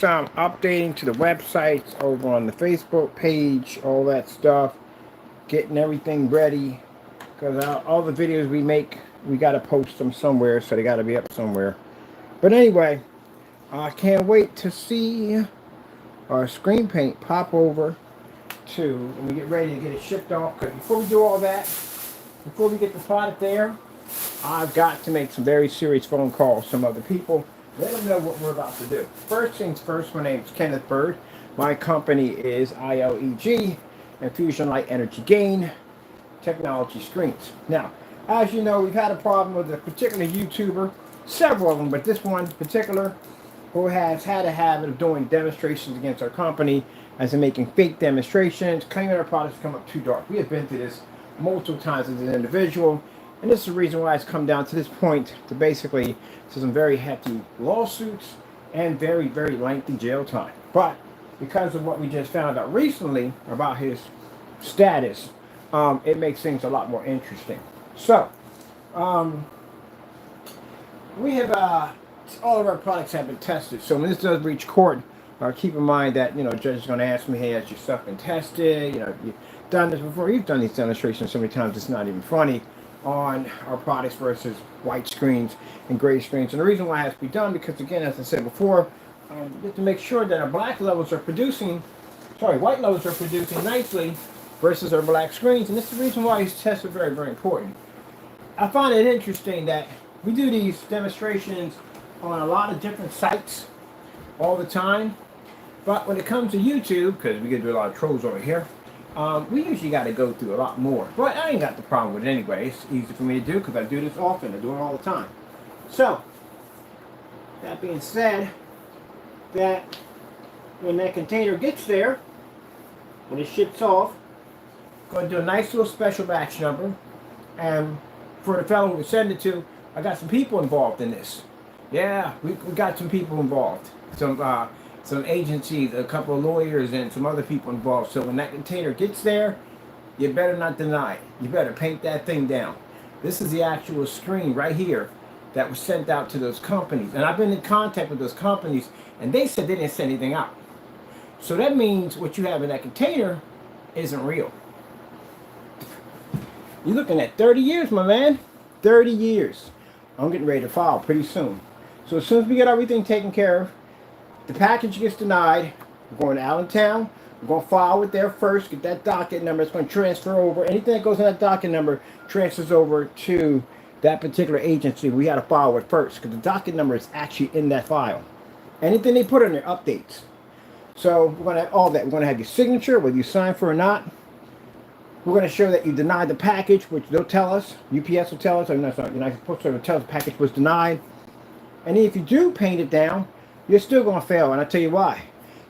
Some updating to the websites over on the Facebook page, all that stuff, getting everything ready, because all the videos we make, we got to post them somewhere, so they got to be up somewhere. But anyway, I can't wait to see our screen paint pop over to when we get ready to get it shipped off. Because before we do all that, before we get the product there, I've got to make some very serious phone calls to some other people. Let them know what we're about to do. First things first, my name is Kenneth Bird. My company is ILEG, Infusion Light Energy Gain Technology Screens. Now, as you know, we've had a problem with a particular YouTuber, several of them, but this one in particular, who has had a habit of doing demonstrations against our company, as in making fake demonstrations, claiming our products come up too dark. We have been through this multiple times as an individual, and this is the reason why it's come down to this point, to basically to some very hefty lawsuits and very, very lengthy jail time. But because of what we just found out recently about his status, it makes things a lot more interesting. So, we have all of our products have been tested. So when this does reach court, keep in mind that, the judge is going to ask me, hey, has your stuff been tested? You've done this before. You've done these demonstrations so many times it's not even funny, on our products versus white screens and gray screens. And the reason why it has to be done, because again, as I said before, you have to make sure that our white levels are producing nicely versus our black screens. And this is the reason why these tests are very, very important. I find it interesting that we do these demonstrations on a lot of different sites all the time, but when it comes to YouTube, because we get to do a lot of trolls over here, we usually got to go through a lot more. But I ain't got the problem with it anyway. It's easy for me to do because I do this often. I do it all the time. So, that being said, that when that container gets there, when it ships off, going to do a nice little special batch number. And for the fellow we send it to, I got some people involved in this. Yeah, we got some people involved. Some agencies, a couple of lawyers, and some other people involved. So when that container gets there, you better not deny it. You better paint that thing down. This is the actual screen right here that was sent out to those companies. And I've been in contact with those companies, and they said they didn't send anything out. So that means what you have in that container isn't real. You're looking at 30 years, my man. 30 years. I'm getting ready to file pretty soon. So as soon as we get everything taken care of, the package gets denied, we're going to Allentown, we're going to file it there first, get that docket number, it's going to transfer over. Anything that goes in that docket number transfers over to that particular agency we got to file with first, because the docket number is actually in that file. Anything they put in there updates. So we're going to have all that. We're going to have your signature, whether you sign for it or not. We're going to show that you denied the package, which they'll tell us. UPS will tell us, or no, sorry, United Postal will tell us the package was denied. And if you do paint it down, you're still going to fail, and I'll tell you why.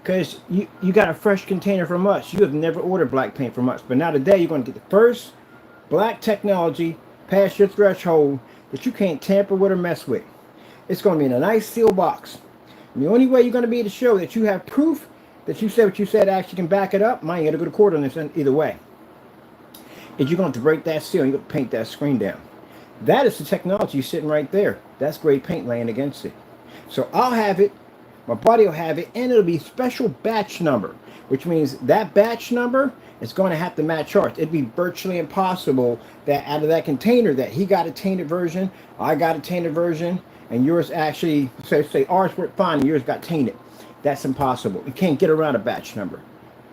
Because you got a fresh container from us. You have never ordered black paint from us. But now today, you're going to get the first black technology past your threshold that you can't tamper with or mess with. It's going to be in a nice sealed box. And the only way you're going to be able to show that you have proof that you said what you said actually can back it up, mind you got to go to court on this either way, is you're going to have to break that seal and you're going to paint that screen down. That is the technology sitting right there. That's gray paint laying against it. So I'll have it. My buddy will have it, and it'll be special batch number, which means that batch number is going to have to match ours. It'd be virtually impossible that out of that container that he got a tainted version, I got a tainted version, and yours actually, say ours worked fine and yours got tainted. That's impossible. You can't get around a batch number.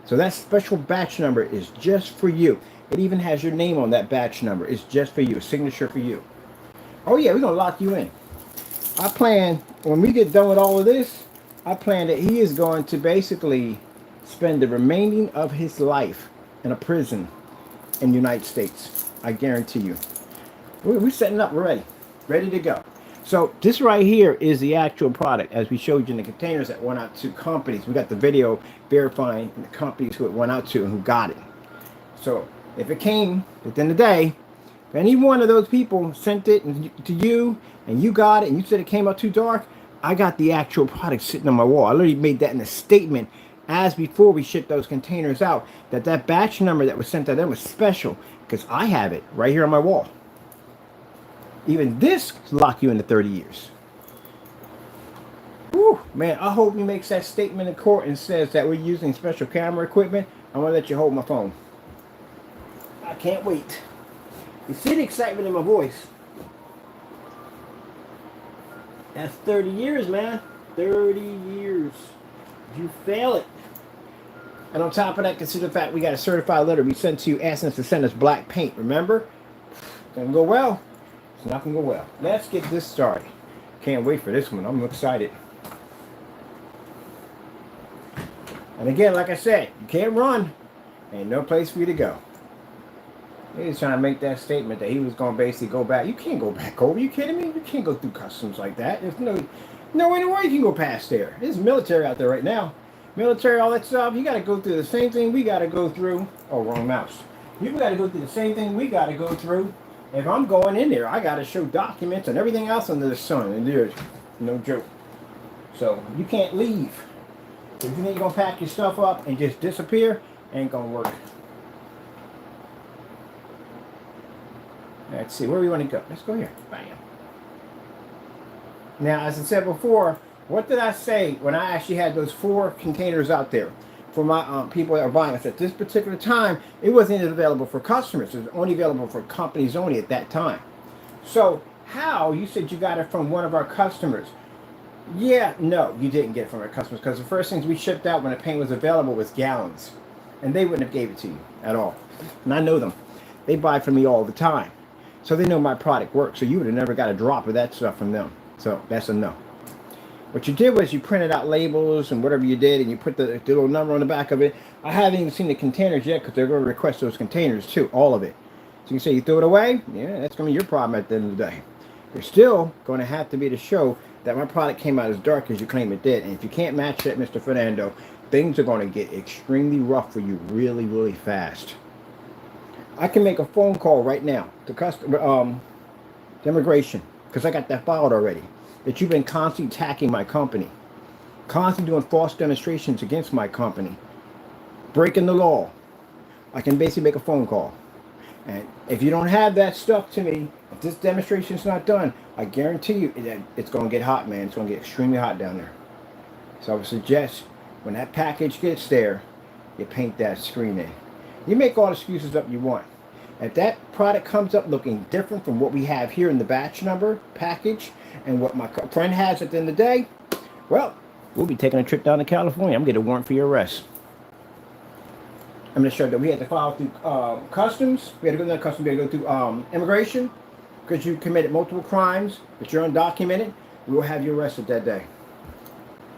So that special batch number is just for you. It even has your name on that batch number. It's just for you, a signature for you. Oh yeah, we're going to lock you in. I plan, when we get done with all of this, I plan that he is going to basically spend the remaining of his life in a prison in the United States. I guarantee you. We're setting up, we're ready to go. So this right here is the actual product, as we showed you in the containers that went out to companies. We got the video verifying the companies who it went out to and who got it. So if it came within the day, if any one of those people sent it to you and you got it and you said it came out too dark, I got the actual product sitting on my wall. I literally made that in a statement as before we shipped those containers out, that batch number that was sent out them was special, because I have it right here on my wall. Even this lock you into 30 years. Whew, man, I hope he makes that statement in court and says that we're using special camera equipment. I'm going to let you hold my phone. I can't wait. You see the excitement in my voice. That's 30 years, man. 30 years. You fail it. And on top of that, consider the fact we got a certified letter we sent to you asking us to send us black paint. Remember? It's going to go well. It's not going to go well. Let's get this started. Can't wait for this one. I'm excited. And again, like I said, you can't run. Ain't no place for you to go. He was trying to make that statement that he was going to basically go back. You can't go back over. You kidding me? You can't go through customs like that. There's no way in the world you can go past there. There's military out there right now. Military, all that stuff. You got to go through the same thing we got to go through. Oh, wrong mouse. You got to go through the same thing we got to go through. If I'm going in there, I got to show documents and everything else under the sun. And there's no joke. So you can't leave. If you think you're going to pack your stuff up and just disappear, ain't going to work. Let's see, where we want to go? Let's go here. Bam. Now, as I said before, what did I say when I actually had those 4 containers out there for my people that are buying us? At this particular time, it wasn't available for customers. It was only available for companies only at that time. So, how? You said you got it from one of our customers. Yeah, no, you didn't get it from our customers because the first things we shipped out when the paint was available was gallons. And they wouldn't have gave it to you at all. And I know them. They buy from me all the time. So they know my product works. So you would have never got a drop of that stuff from them. So that's a no. What you did was you printed out labels and whatever you did, and you put the little number on the back of it. I haven't even seen the containers yet because they're going to request those containers too, all of it. So you can say you threw it away. Yeah, that's going to be your problem at the end of the day. You're still going to have to be to show that my product came out as dark as you claim it did. And if you can't match that, Mr. Fernando, things are going to get extremely rough for you really, really fast. I can make a phone call right now to customer, immigration, because I got that filed already, that you've been constantly attacking my company, constantly doing false demonstrations against my company, breaking the law. I can basically make a phone call. And if you don't have that stuff to me, if this demonstration is not done, I guarantee you that it's going to get hot, man. It's going to get extremely hot down there. So I would suggest when that package gets there, you paint that screen in. You make all the excuses up you want. If that product comes up looking different from what we have here in the batch number package and what my friend has at the end of the day, well, we'll be taking a trip down to California. I'm getting a warrant for your arrest. I'm going to show that we had to file through customs. We had to go through customs. We had to go through immigration because you committed multiple crimes that you're undocumented. We will have you arrested that day.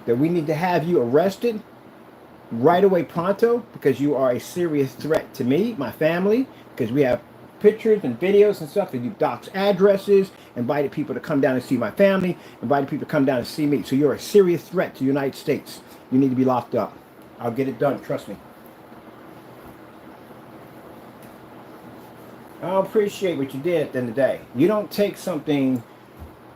That we need to have you arrested right away pronto because you are a serious threat to me, my family, because we have pictures and videos and stuff and you dox addresses, invited people to come down and see my family, invited people to come down and see me. So you're a serious threat to the United States. You need to be locked up. I'll get it done, trust me. I appreciate what you did at the end of the day. You don't take something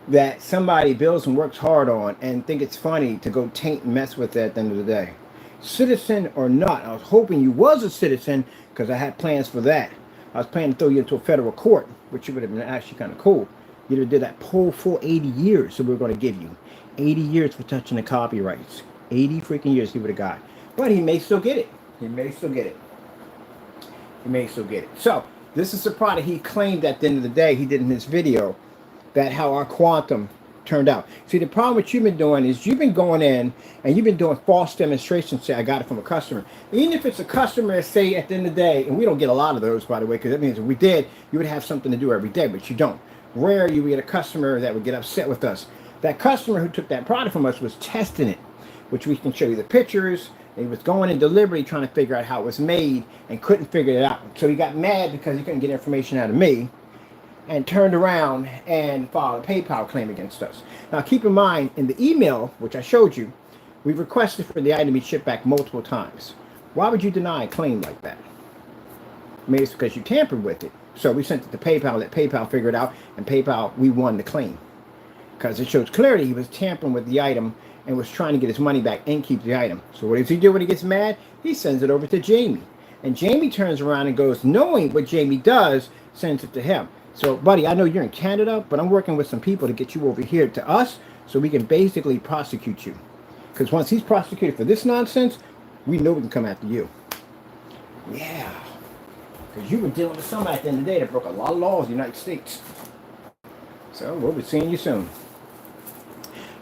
that somebody builds and works hard on and think it's funny to go taint and mess with it at the end of the day. Citizen or not, I was hoping you was a citizen because I had plans for that. I was planning to throw you into a federal court, which would have been actually kind of cool. You'd have did that poll for 80 years, so we were going to give you 80 years for touching the copyrights. 80 freaking years he would have got. But he may still get it. He may still get it. He may still get it. So, this is the product he claimed at the end of the day, he did in his video, that how our quantum turned out. See, the problem what you've been doing is you've been going in and you've been doing false demonstrations. Say, I got it from a customer. Even if it's a customer, say at the end of the day, and we don't get a lot of those, by the way, because that means if we did, you would have something to do every day, but you don't. Rare you would get a customer that would get upset with us. That customer who took that product from us was testing it, which we can show you the pictures. He was going in deliberately trying to figure out how it was made and couldn't figure it out. So he got mad because he couldn't get information out of me, and turned around and filed a PayPal claim against us. Now keep in mind, in the email, which I showed you, we've requested for the item to be shipped back multiple times. Why would you deny a claim like that? Maybe it's because you tampered with it. So we sent it to PayPal, let PayPal figure it out, and PayPal, we won the claim. Because it shows clearly he was tampering with the item and was trying to get his money back and keep the item. So what does he do when he gets mad? He sends it over to Jamie. And Jamie turns around and goes, knowing what Jamie does, sends it to him. So, buddy, I know you're in Canada, but I'm working with some people to get you over here to us so we can basically prosecute you. Because once he's prosecuted for this nonsense, we know we can come after you. Yeah. Because you were dealing with somebody at the end of the day that broke a lot of laws in the United States. So we'll be seeing you soon.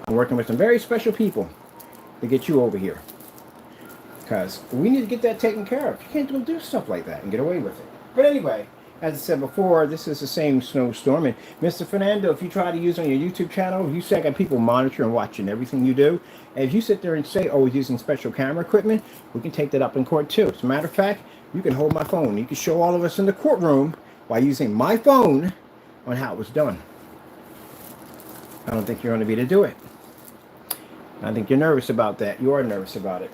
I'm working with some very special people to get you over here. Because we need to get that taken care of. You can't do stuff like that and get away with it. But anyway, as I said before, this is the same snowstorm. And Mr. Fernando, if you try to use on your YouTube channel, you say I got people monitoring and watching everything you do. And if you sit there and say, oh, he's using special camera equipment, we can take that up in court too. As a matter of fact, you can hold my phone. You can show all of us in the courtroom while using my phone on how it was done. I don't think you're going to be able to do it. I think you're nervous about that. You are nervous about it.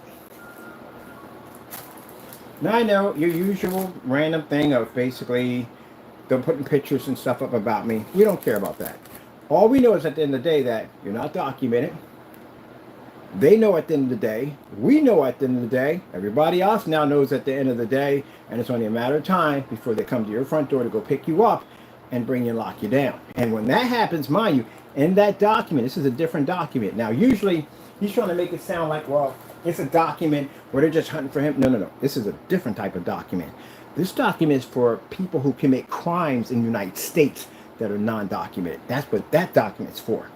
Now I know your usual random thing of basically them putting pictures and stuff up about me. We don't care about that. All we know is at the end of the day that you're not documented. They know at the end of the day. We know at the end of the day. Everybody else now knows at the end of the day. And it's only a matter of time before they come to your front door to go pick you up and bring you and lock you down. And when that happens, mind you, in that document, this is a different document. Now, usually, he's trying to make it sound like, well, it's a document where they're just hunting for him. No, no, no. This is a different type of document. This document is for people who commit crimes in the United States that are non-documented. That's what that document's for.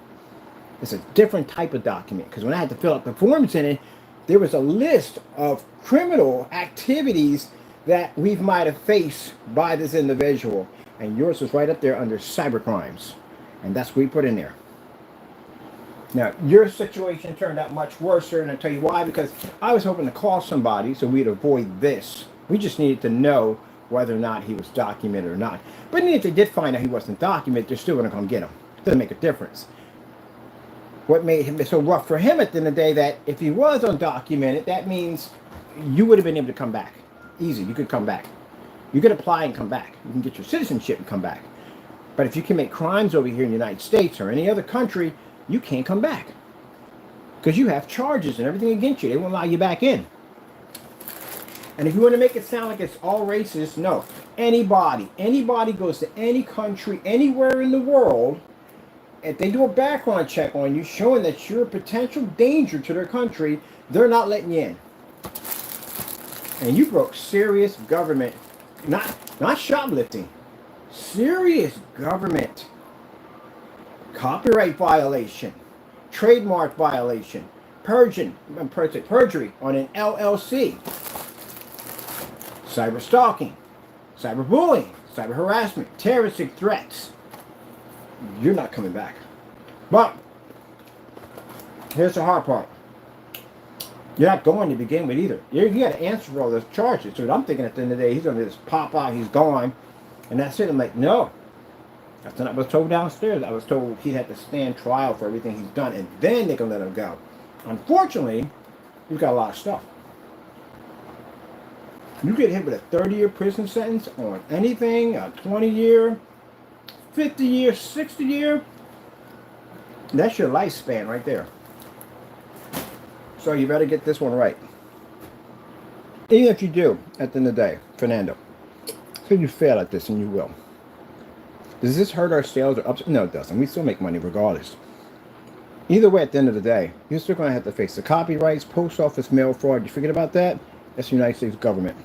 It's a different type of document. Because when I had to fill out the forms in it, there was a list of criminal activities that we might have faced by this individual. And yours was right up there under cyber crimes. And that's what we put in there. Now, your situation turned out much worse, and I'll tell you why. Because I was hoping to call somebody so we'd avoid this. We just needed to know whether or not he was documented or not. But even if they did find out he wasn't documented, they're still going to come get him. It doesn't make a difference. What made him so rough for him at the end of the day, that if he was undocumented, that means you would have been able to come back. Easy, you could come back. You could apply and come back. You can get your citizenship and come back. But if you commit crimes over here in the United States or any other country, you can't come back. Because you have charges and everything against you. They won't allow you back in. And if you want to make it sound like it's all racist, no. Anybody goes to any country, anywhere in the world, if they do a background check on you, showing that you're a potential danger to their country, they're not letting you in. And you broke serious government, not shoplifting, serious government copyright violation, trademark violation, perjury on an LLC, cyber stalking, cyber bullying, cyber harassment, terroristic threats. You're not coming back. But here's the hard part. You're not going to begin with either. You got to answer for all those charges. So I'm thinking at the end of the day, he's going to just pop out, he's gone, and that's it. I'm like, no. That's what I was told downstairs. I was told he had to stand trial for everything he's done, and then they can let him go. Unfortunately, he's got a lot of stuff. You get hit with a 30-year prison sentence on anything, a 20-year, 50-year, 60-year. That's your lifespan right there. So you better get this one right. Even if you do, at the end of the day, Fernando, so you fail at this, and you will. Does this hurt our sales or ups? No, it doesn't. We still make money regardless. Either way, at the end of the day, you're still going to have to face the copyrights, post office mail fraud. You forget about that? That's the United States government.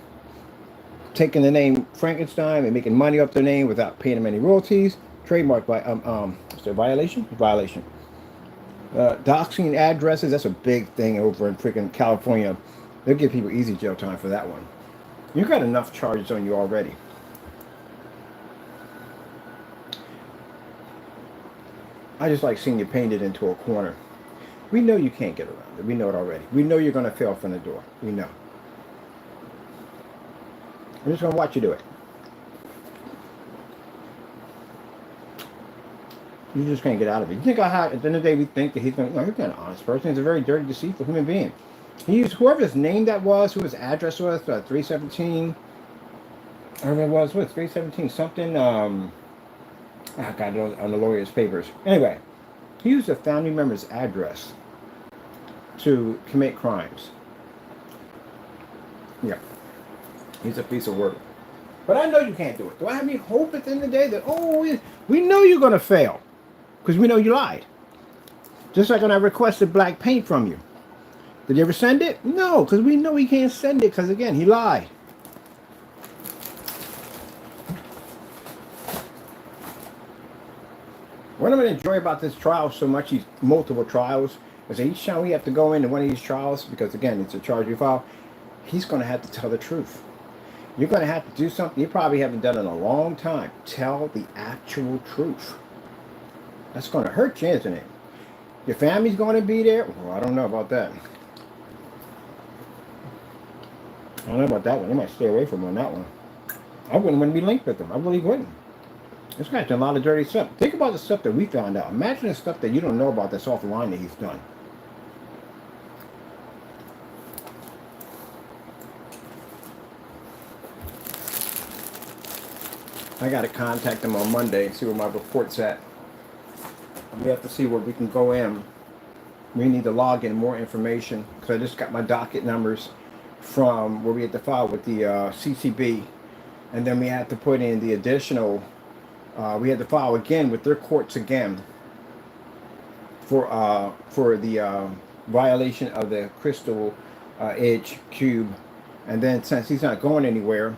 Taking the name Frankenstein and making money off their name without paying them any royalties. Trademark by, is there a violation? Violation. Doxing addresses, that's a big thing over in freaking California. They'll give people easy jail time for that one. You've got enough charges on you already. I just like seeing you painted into a corner. We know you can't get around it. We know it already. We know you're going to fail from the door. We know. I'm just going to watch you do it. You just can't get out of it. You think at the end of the day we think that he's going to, no, he's not an honest person. He's a very dirty, deceitful human being. He used whoever's name that was, who his address was, 317, whatever it was, 317 something, I got it on the lawyer's papers. Anyway, he used a family member's address to commit crimes. Yeah. He's a piece of work. But I know you can't do it. Do I have any hope at the end of the day that, oh, we know you're going to fail? Because we know you lied. Just like when I requested black paint from you. Did you ever send it? No, because we know he can't send it because, again, he lied. What I'm going to enjoy about this trial so much, these multiple trials, is that each time we have to go into one of these trials, because, again, it's a charge you file, he's going to have to tell the truth. You're going to have to do something you probably haven't done in a long time. Tell the actual truth. That's going to hurt you, isn't it? Your family's going to be there? Well, I don't know about that. I don't know about that one. You might stay away from on that one. I wouldn't want to be linked with them. I really wouldn't. This guy's done a lot of dirty stuff. Think about the stuff that we found out. Imagine the stuff that you don't know about that's offline that he's done. I got to contact him on Monday and see where my report's at. We have to see where we can go in. We need to log in more information because I just got my docket numbers from where we had to file with the CCB, and then we had to put in the additional. We had to file again with their courts again for the violation of the crystal edge cube, and then since he's not going anywhere,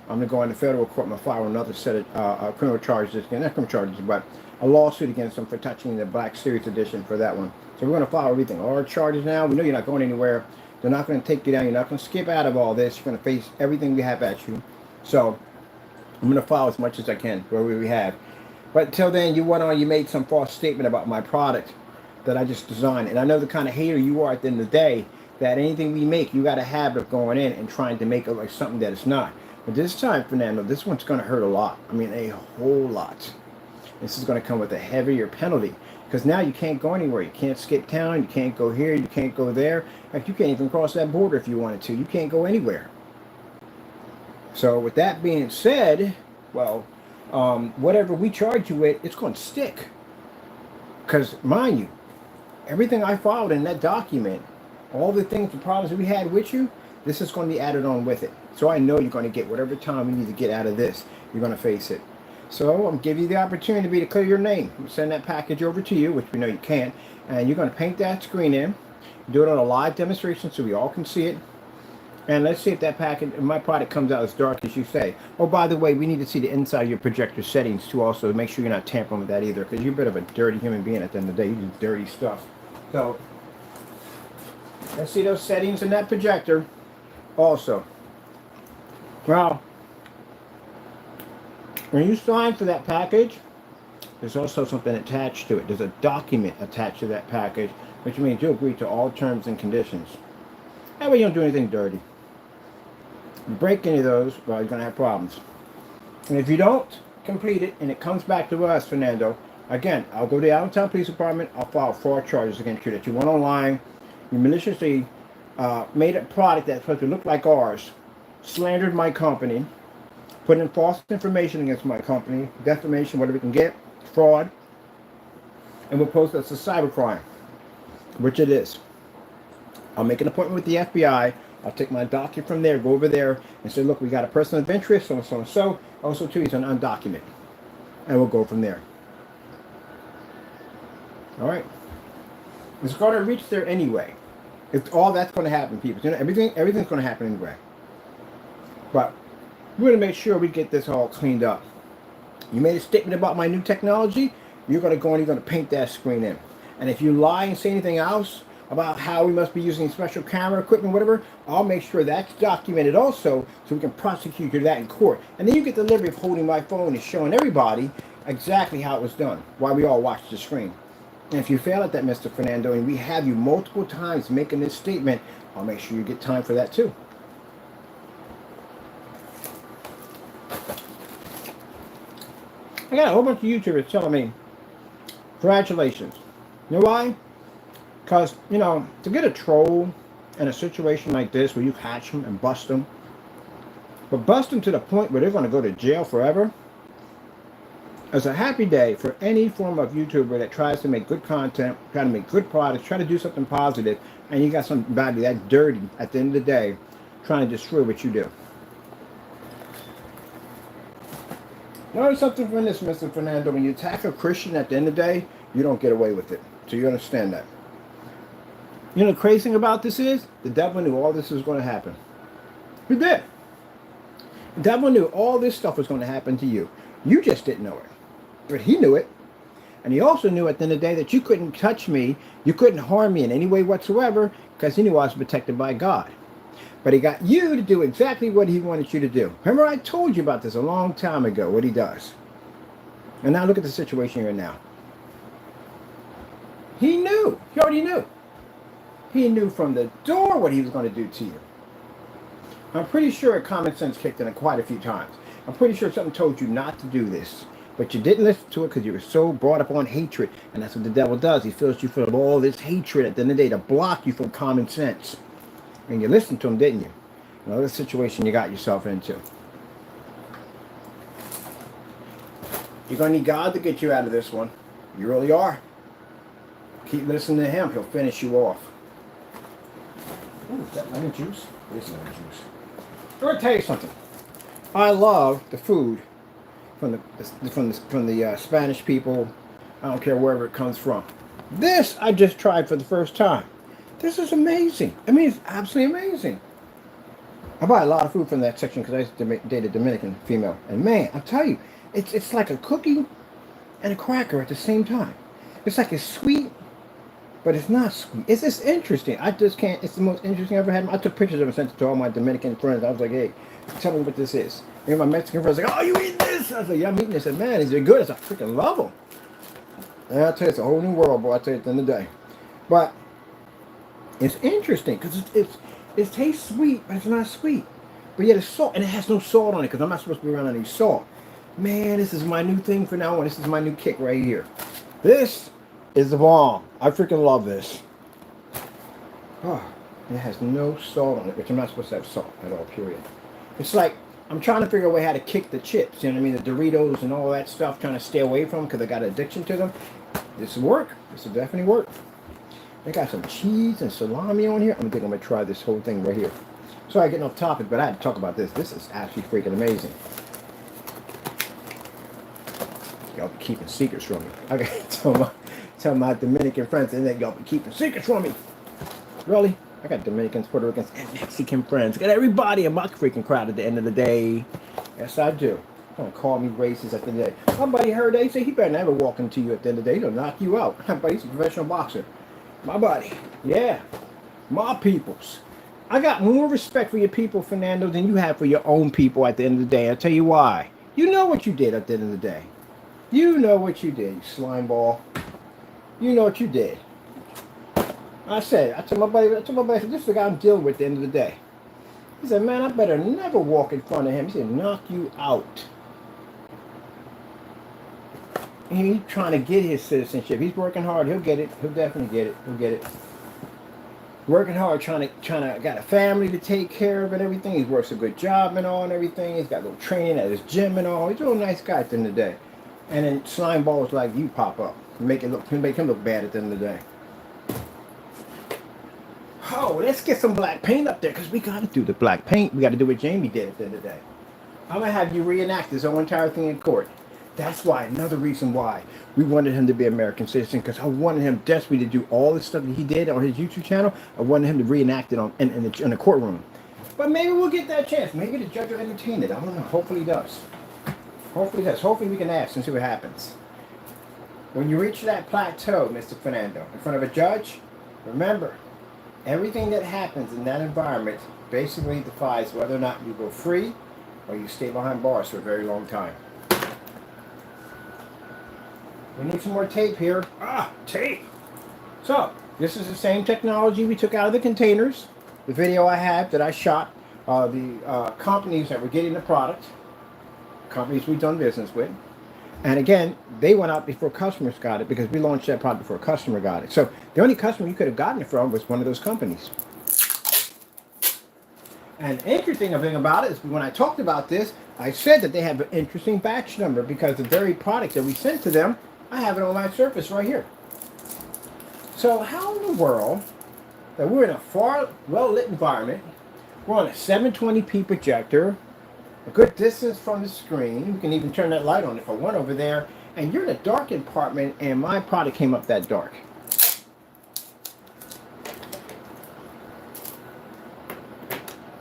I'm gonna go into federal court and file another set of criminal charges again, not criminal charges, but a lawsuit against him for touching the Black Series edition for that one. So we're going to file everything. All our charges now. We know you're not going anywhere. They're not going to take you down. You're not going to skip out of all this. You're going to face everything we have at you. So I'm going to file as much as I can where we have. But until then, you went on, you made some false statement about my product that I just designed. And I know the kind of hater you are at the end of the day, that anything we make, you got a habit of going in and trying to make it like something that it's not. But this time, Fernando, this one's going to hurt a lot. I mean, a whole lot. This is going to come with a heavier penalty because now you can't go anywhere. You can't skip town. You can't go here. You can't go there. Like you can't even cross that border if you wanted to. You can't go anywhere. So with that being said, well, whatever we charge you with, it's going to stick. Because mind you, everything I filed in that document, all the things, the problems that we had with you, this is going to be added on with it. So I know you're going to get whatever time you need to get out of this. You're going to face it. So I'm giving you the opportunity to clear your name. I'm send that package over to you, which we know you can't, and you're going to paint that screen in. Do it on a live demonstration so we all can see it. And let's see if that package, my product comes out as dark as you say. Oh, by the way, we need to see the inside of your projector settings too also. Make sure you're not tampering with that either, because you're a bit of a dirty human being at the end of the day. You do dirty stuff. So let's see those settings in that projector also. Well, when you sign for that package, there's also something attached to it. There's a document attached to that package, which means you agree to all terms and conditions. That way you don't do anything dirty. You break any of those, well, you're going to have problems. And if you don't complete it and it comes back to us, Fernando, again, I'll go to the Allentown Police Department. I'll file fraud charges against you that you went online. You maliciously made a product that's supposed to look like ours, slandered my company, put in false information against my company, defamation, whatever we can get, fraud, and we'll post that's a cybercrime, which it is. I'll make an appointment with the FBI. I'll take my document from there, go over there, and say, look, we got a person of interest, so and so and so. Also, too, he's an undocumented. And we'll go from there. All right. It's going to reach there anyway. It's all that's going to happen, people. You know, everything's going to happen anyway. But we're going to make sure we get this all cleaned up. You made a statement about my new technology. You're going to go and you're going to paint that screen in. And if you lie and say anything else about how we must be using special camera equipment, whatever, I'll make sure that's documented also so we can prosecute you that in court. And then you get the liberty of holding my phone and showing everybody exactly how it was done while we all watch the screen. And if you fail at that, Mr. Fernando, and we have you multiple times making this statement, I'll make sure you get time for that too. I got a whole bunch of YouTubers telling me, congratulations. You know why? Because, you know, to get a troll in a situation like this where you catch them and bust them, but bust them to the point where they're going to go to jail forever, is a happy day for any form of YouTuber that tries to make good content, try to make good products, try to do something positive, and you got somebody that dirty at the end of the day trying to destroy what you do. Notice something from this, Mr. Fernando. When you attack a Christian at the end of the day, you don't get away with it. So you understand that. You know the crazy thing about this is, the devil knew all this was going to happen. He did. The devil knew all this stuff was going to happen to you. You just didn't know it. But he knew it. And he also knew at the end of the day that you couldn't touch me, you couldn't harm me in any way whatsoever, because he knew I was protected by God. But he got you to do exactly what he wanted you to do. Remember I told you about this a long time ago, what he does. And now look at the situation you're in now. He knew. He already knew. He knew from the door what he was going to do to you. I'm pretty sure common sense kicked in quite a few times. I'm pretty sure something told you not to do this. But you didn't listen to it because you were so brought up on hatred. And that's what the devil does. He fills you full of all this hatred at the end of the day to block you from common sense. And you listened to him, didn't you? Another situation you got yourself into. You're going to need God to get you out of this one. You really are. Keep listening to him. He'll finish you off. Ooh, is that lemon juice? It is lemon juice. I'm going to tell you something. I love the food from the Spanish people. I don't care wherever it comes from. This I just tried for the first time. This is amazing. I mean, it's absolutely amazing. I buy a lot of food from that section because I used to date a Dominican female. And man, I'll tell you, it's like a cookie and a cracker at the same time. It's like it's sweet, but it's not sweet. It's just interesting. I just can't. It's the most interesting I've ever had. I took pictures of it and sent it to all my Dominican friends. I was like, hey, tell me what this is. And my Mexican friends were like, oh, you eating this? I was like, yeah, I'm eating this. I said, man, is it good? I freaking love them. And I'll tell you, it's a whole new world, boy. I'll tell you at the end of the day. But it's interesting because it tastes sweet, but it's not sweet. But yet it's salt, and it has no salt on it because I'm not supposed to be around any salt. Man, this is my new thing for now on. This is my new kick right here. This is the bomb. I freaking love this. Oh, it has no salt on it, which I'm not supposed to have salt at all, period. It's like I'm trying to figure out a way how to kick the chips, you know what I mean? The Doritos and all that stuff, trying to stay away from them because I got an addiction to them. This will work. This will definitely work. They got some cheese and salami on here. I think I'm going to try this whole thing right here. Sorry, getting off topic, but I had to talk about this. This is actually freaking amazing. Y'all be keeping secrets from me. I got to tell my Dominican friends that y'all be keeping secrets from me. Really? I got Dominicans, Puerto Ricans, and Mexican friends. I got everybody in my freaking crowd at the end of the day. Yes, I do. Don't call me racist at the end of the day. My buddy heard that. He said he better never walk into you at the end of the day. He'll knock you out. My buddy's a professional boxer. My buddy. Yeah. My peoples. I got more respect for your people, Fernando, than you have for your own people at the end of the day. I'll tell you why. You know what you did at the end of the day. You know what you did, you slime ball. You know what you did. I told my buddy, I said, this is the guy I'm dealing with at the end of the day. He said, man, I better never walk in front of him. He said, knock you out. And he's trying to get his citizenship. He's working hard. He'll get it. He'll definitely get it. He'll get it. Working hard, trying to got a family to take care of and everything. He works a good job and all and everything. He's got a little training at his gym and all. He's a real nice guy at the end of the day. And then slime balls like you pop up. Make him look bad at the end of the day. Oh, let's get some black paint up there because we got to do the black paint. We got to do what Jamie did at the end of the day. I'm going to have you reenact this whole entire thing in court. That's why, another reason why we wanted him to be an American citizen, because I wanted him desperately to do all the stuff that he did on his YouTube channel. I wanted him to reenact it in the courtroom. But maybe we'll get that chance. Maybe the judge will entertain it. I don't know. Hopefully he does. Hopefully he does. Hopefully we can ask and see what happens. When you reach that plateau, Mr. Fernando, in front of a judge, remember, everything that happens in that environment basically defines whether or not you go free or you stay behind bars for a very long time. We need some more tape here. Tape! So, this is the same technology we took out of the containers. The video I have that I shot, the companies that were getting the product, companies we've done business with. And again, they went out before customers got it because we launched that product before a customer got it. So the only customer you could have gotten it from was one of those companies. And the interesting thing about it is when I talked about this, I said that they have an interesting batch number because the very product that we sent to them, I have it on my surface right here. So how in the world that we're in a far well-lit environment, we're on a 720p projector, a good distance from the screen. We can even turn that light on if I want over there. And you're in a dark apartment and my product came up that dark.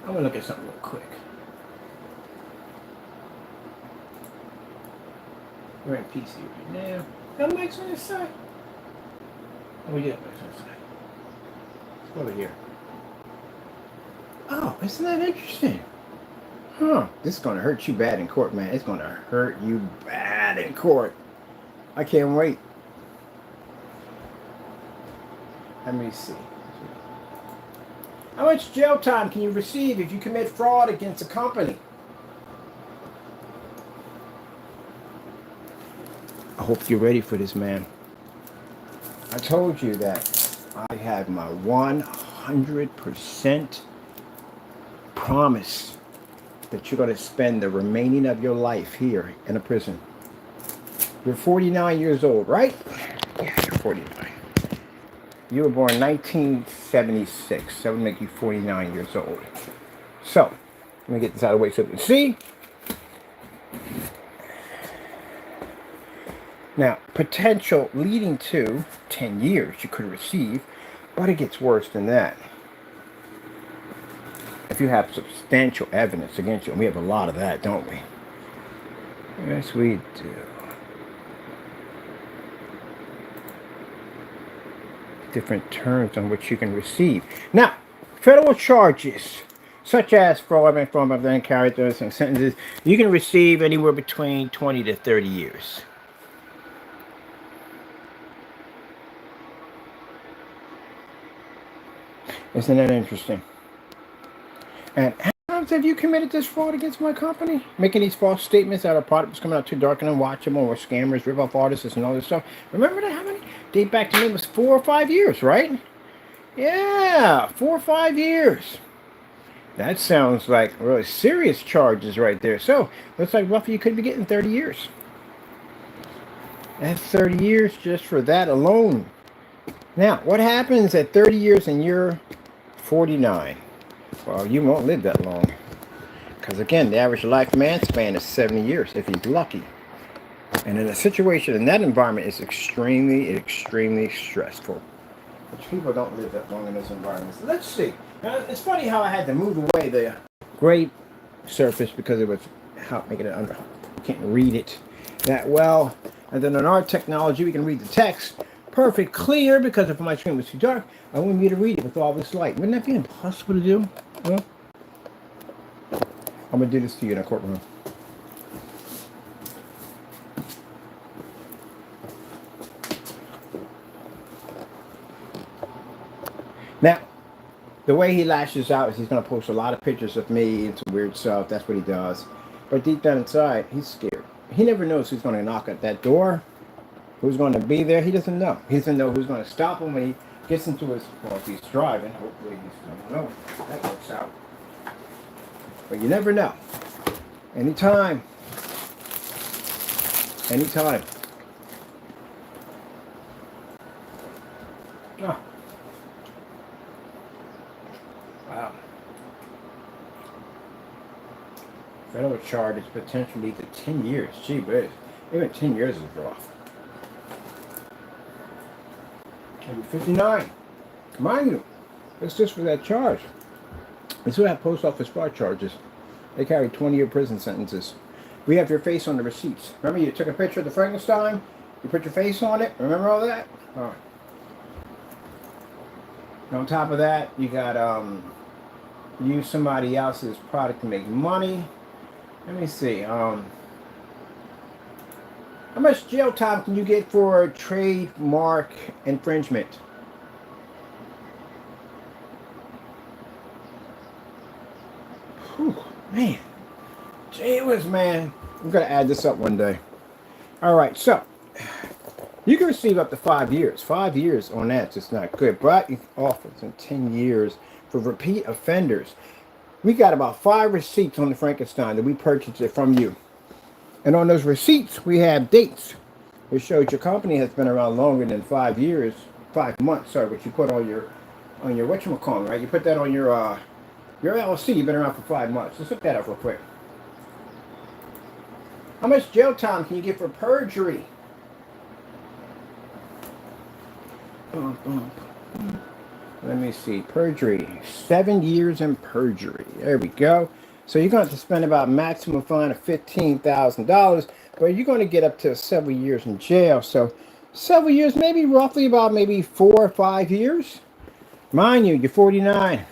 I'm gonna look at something real quick. We're in PC right now. Got mics on this side? Oh, we did have mics on this side. Let's go over here. Oh, isn't that interesting? Huh. This is gonna hurt you bad in court, man. It's gonna hurt you bad in court. I can't wait. Let me see. How much jail time can you receive if you commit fraud against a company? I hope you're ready for this, man. I told you that I had my 100% promise that you're going to spend the remaining of your life here in a prison. You're 49 years old, right? Yeah, you're 49. You were born 1976. That would make you 49 years old. So, let me get this out of the way so you can see. Now, potential leading to 10 years you could receive, but it gets worse than that. If you have substantial evidence against you, and we have a lot of that, don't we? Yes, we do. Different terms on which you can receive. Now, federal charges, such as fraud and characters and sentences, you can receive anywhere between 20 to 30 years. Isn't that interesting? And how times have you committed this fraud against my company? Making these false statements that our product was coming out too dark and unwatchable, or scammers, rip-off artists, and all this stuff. Remember that? How many? Date back to me was 4 or 5 years, right? Yeah, 4 or 5 years. That sounds like really serious charges right there. So, looks like roughly you could be getting 30 years. That's 30 years just for that alone. Now, what happens at 30 years and you're 49? Well, you won't live that long. Because again, the average lifespan span is 70 years if he's lucky. And in a situation in that environment is extremely, extremely stressful. Which people don't live that long in those environments. Let's see. Now, it's funny how I had to move away the gray surface because it was making it under. You can't read it that well. And then on our technology, we can read the text perfect clear, because if my screen was too dark, I wouldn't be able to read it with all this light. Wouldn't that be impossible to do? Well, I'm going to do this to you in a courtroom. Now, the way he lashes out is he's going to post a lot of pictures of me and some weird stuff. That's what he does. But deep down inside, he's scared. He never knows who's going to knock at that door, who's going to be there. He doesn't know. He doesn't know who's going to stop him when he gets into his, well, if he's driving, hopefully he's going to know. That works out. But you never know. Anytime. Anytime. Oh. Wow. Federal charge is potentially to 10 years. Gee whiz. Even 10 years is rough. Maybe 59. Mind you, it's just for that charge. We still have post office fraud charges. They carry 20-year prison sentences. We have your face on the receipts. Remember, you took a picture of the Frankenstein? You put your face on it? Remember all that? All right. And on top of that, you got use somebody else's product to make money. Let me see. How much jail time can you get for trademark infringement? Whew, man. Gee whiz, man. I'm going to add this up one day. All right, so you can receive up to 5 years. 5 years on that's just not good. But you can offer some 10 years for repeat offenders. We got about 5 receipts on the Frankenstein that we purchased it from you. And on those receipts, we have dates. It shows your company has been around longer than 5 years, 5 months. Sorry, what you put on your whatchamacallit, right? You put that on your LLC. You've been around for 5 months. Let's look that up real quick. How much jail time can you get for perjury? Let me see. Perjury. 7 years in perjury. There we go. So you're going to have to spend about a maximum fine of $15,000, but you're going to get up to several years in jail. So several years, maybe roughly about maybe 4 or 5 years. Mind you, you're 49.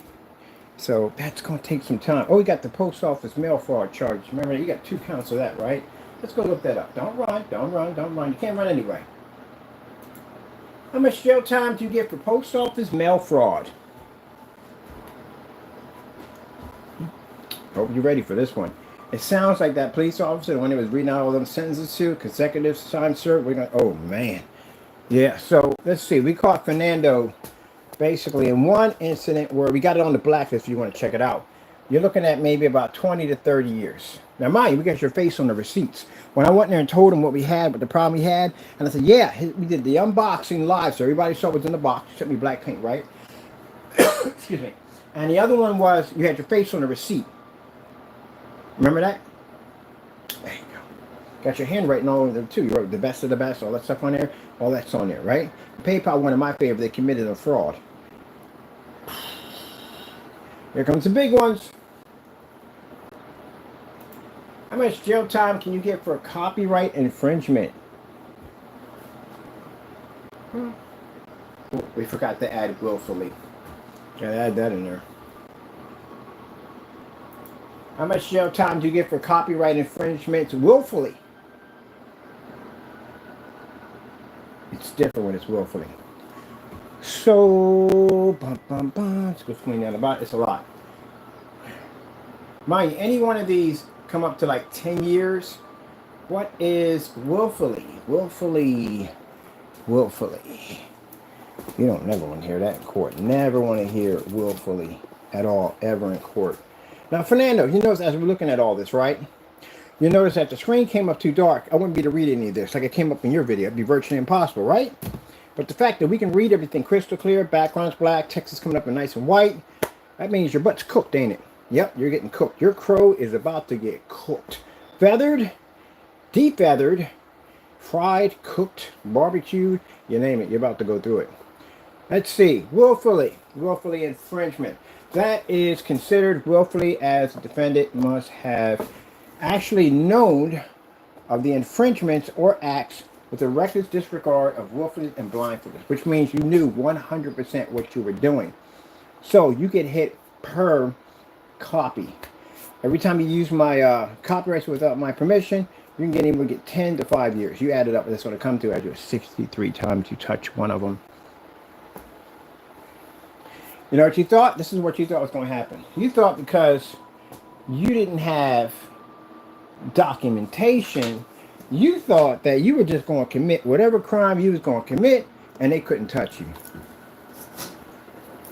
So that's going to take some time. Oh, we got the post office mail fraud charge. Remember, you got 2 counts of that, right? Let's go look that up. Don't run, don't run, don't run. You can't run anyway. How much jail time do you get for post office mail fraud? Hope you're ready for this one. It sounds like that police officer when he was reading out all them sentences to consecutive time served. We're going, oh man. Yeah, so let's see. We caught Fernando basically in one incident where we got it on the blacklist if you want to check it out. You're looking at maybe about 20 to 30 years. Now, mind you, we got your face on the receipts. When I went there and told him what we had, what the problem we had, and I said, yeah, we did the unboxing live, so everybody saw what's in the box. You took me black paint, right? Excuse me. And the other one was you had your face on the receipt. Remember that? There you go. Got your handwriting all over there too. You wrote the best of the best, all that stuff on there. All that's on there, right? PayPal, one of my favorites, they committed a fraud. Here comes the big ones. How much jail time can you get for a copyright infringement? Oh, we forgot to add willfully. Gotta add that in there. How much jail time do you get for copyright infringements willfully? It's different when it's willfully. So, let's go swing down the bottom. It's a lot. Mind you, any one of these come up to like 10 years. What is willfully? Willfully. You don't never want to hear that in court. Never want to hear willfully at all, ever in court. Now, Fernando, you notice as we're looking at all this, right? You notice that the screen came up too dark. I wouldn't be able to read any of this like it came up in your video. It'd be virtually impossible, right? But the fact that we can read everything crystal clear, background's black, text is coming up in nice and white, that means your butt's cooked, ain't it? Yep, you're getting cooked. Your crow is about to get cooked. Feathered, defeathered, fried, cooked, barbecued, you name it, you're about to go through it. Let's see, willfully infringement. That is considered willfully as the defendant must have actually known of the infringements or acts with a reckless disregard of willfulness and blindfoldness, which means you knew 100% what you were doing. So you get hit per copy. Every time you use my copyrights without my permission, you can even get 10 to 5 years. You add it up, that's what it comes to. I do it 63 times you touch one of them. You know what you thought? This is what you thought was going to happen. You thought because you didn't have documentation, you thought that you were just going to commit whatever crime you was going to commit and they couldn't touch you.